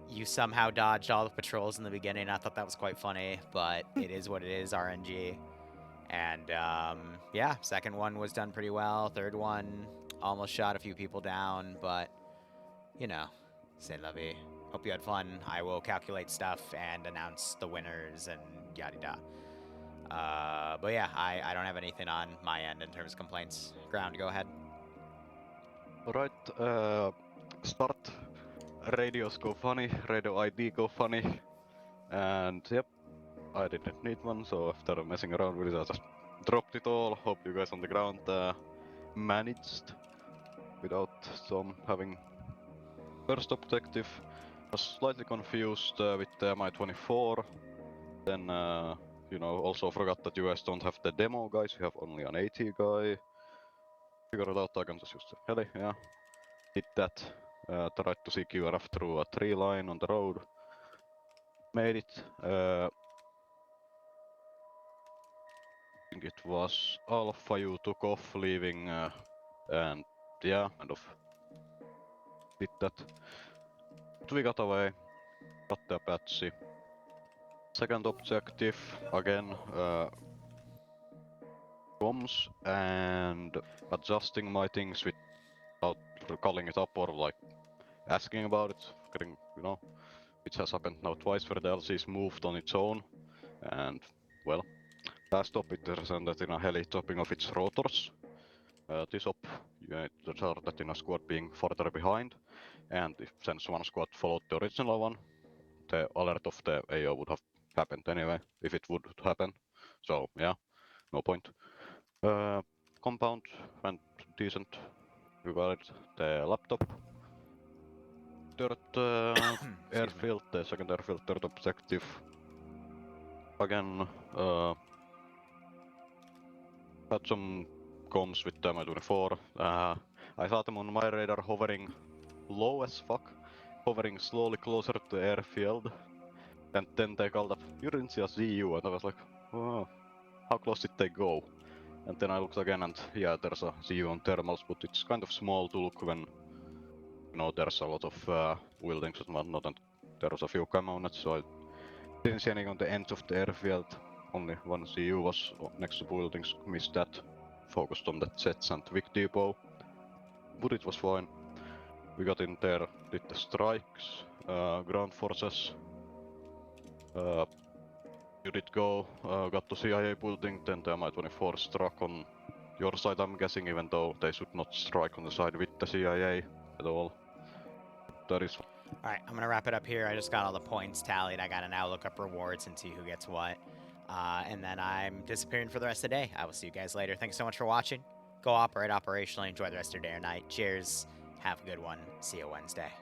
You somehow dodged all the patrols in the beginning. I thought that was quite funny, but it is what it is. RNG. And yeah, second one was done pretty well. Third one almost shot a few people down, but you know, c'est la vie. Hope you had fun. I will calculate stuff and announce the winners and yada yada. But yeah, I don't have anything on my end in terms of complaints. Ground, go ahead. Alright, start. Radios go funny, radio ID go funny, and yep, I didn't need one, so after messing around with it, I just dropped it all. Hope you guys on the ground managed without some having first objective. Was slightly confused with the Mi-24. Then, you know, also forgot that you guys don't have the demo guys, you have only an AT guy. Figured it out, I can just use the heli, yeah. Did that. Tried to see QRF through a tree line on the road. Made it. I think it was Alpha you took off leaving, and yeah, kind of did that. But we got away, got the Apache. Second objective, again, comms and adjusting my things without calling it up or like asking about it, getting, you know, which has happened now twice where the LC's moved on its own, and well, last op it resulted in a heli chopping off its rotors. This op, it resulted in a squad being further behind, and since one squad followed the original one, the alert of the AO would have happened anyway, if it would happen, so yeah, no point. Compound went decent, we got the laptop. Third airfield, the second airfield, third objective. Again, had some comms with the Mi-24. I saw them on my radar hovering low as fuck, hovering slowly closer to the airfield. And then they called up, you didn't see a ZU, and I was like, oh, how close did they go? And then I looked again and yeah, there's a ZU on thermals, but it's kind of small to look when, you know, there's a lot of buildings and whatnot, and there's a few camo nets, so I didn't see anything on the end of the airfield. Only one ZU was next to buildings, missed that. Focused on the jets and Vic Depot. But it was fine. We got in there, did the strikes, ground forces. You did go, got to CIA building, then the Mi-24 struck on your side, I'm guessing, even though they should not strike on the side with the CIA at all. That is. Alright, I'm gonna wrap it up here. I just got all the points tallied. I gotta now look up rewards and see who gets what. And then I'm disappearing for the rest of the day. I will see you guys later. Thanks so much for watching. Go operate operationally. Enjoy the rest of your day or night. Cheers. Have a good one. See you Wednesday.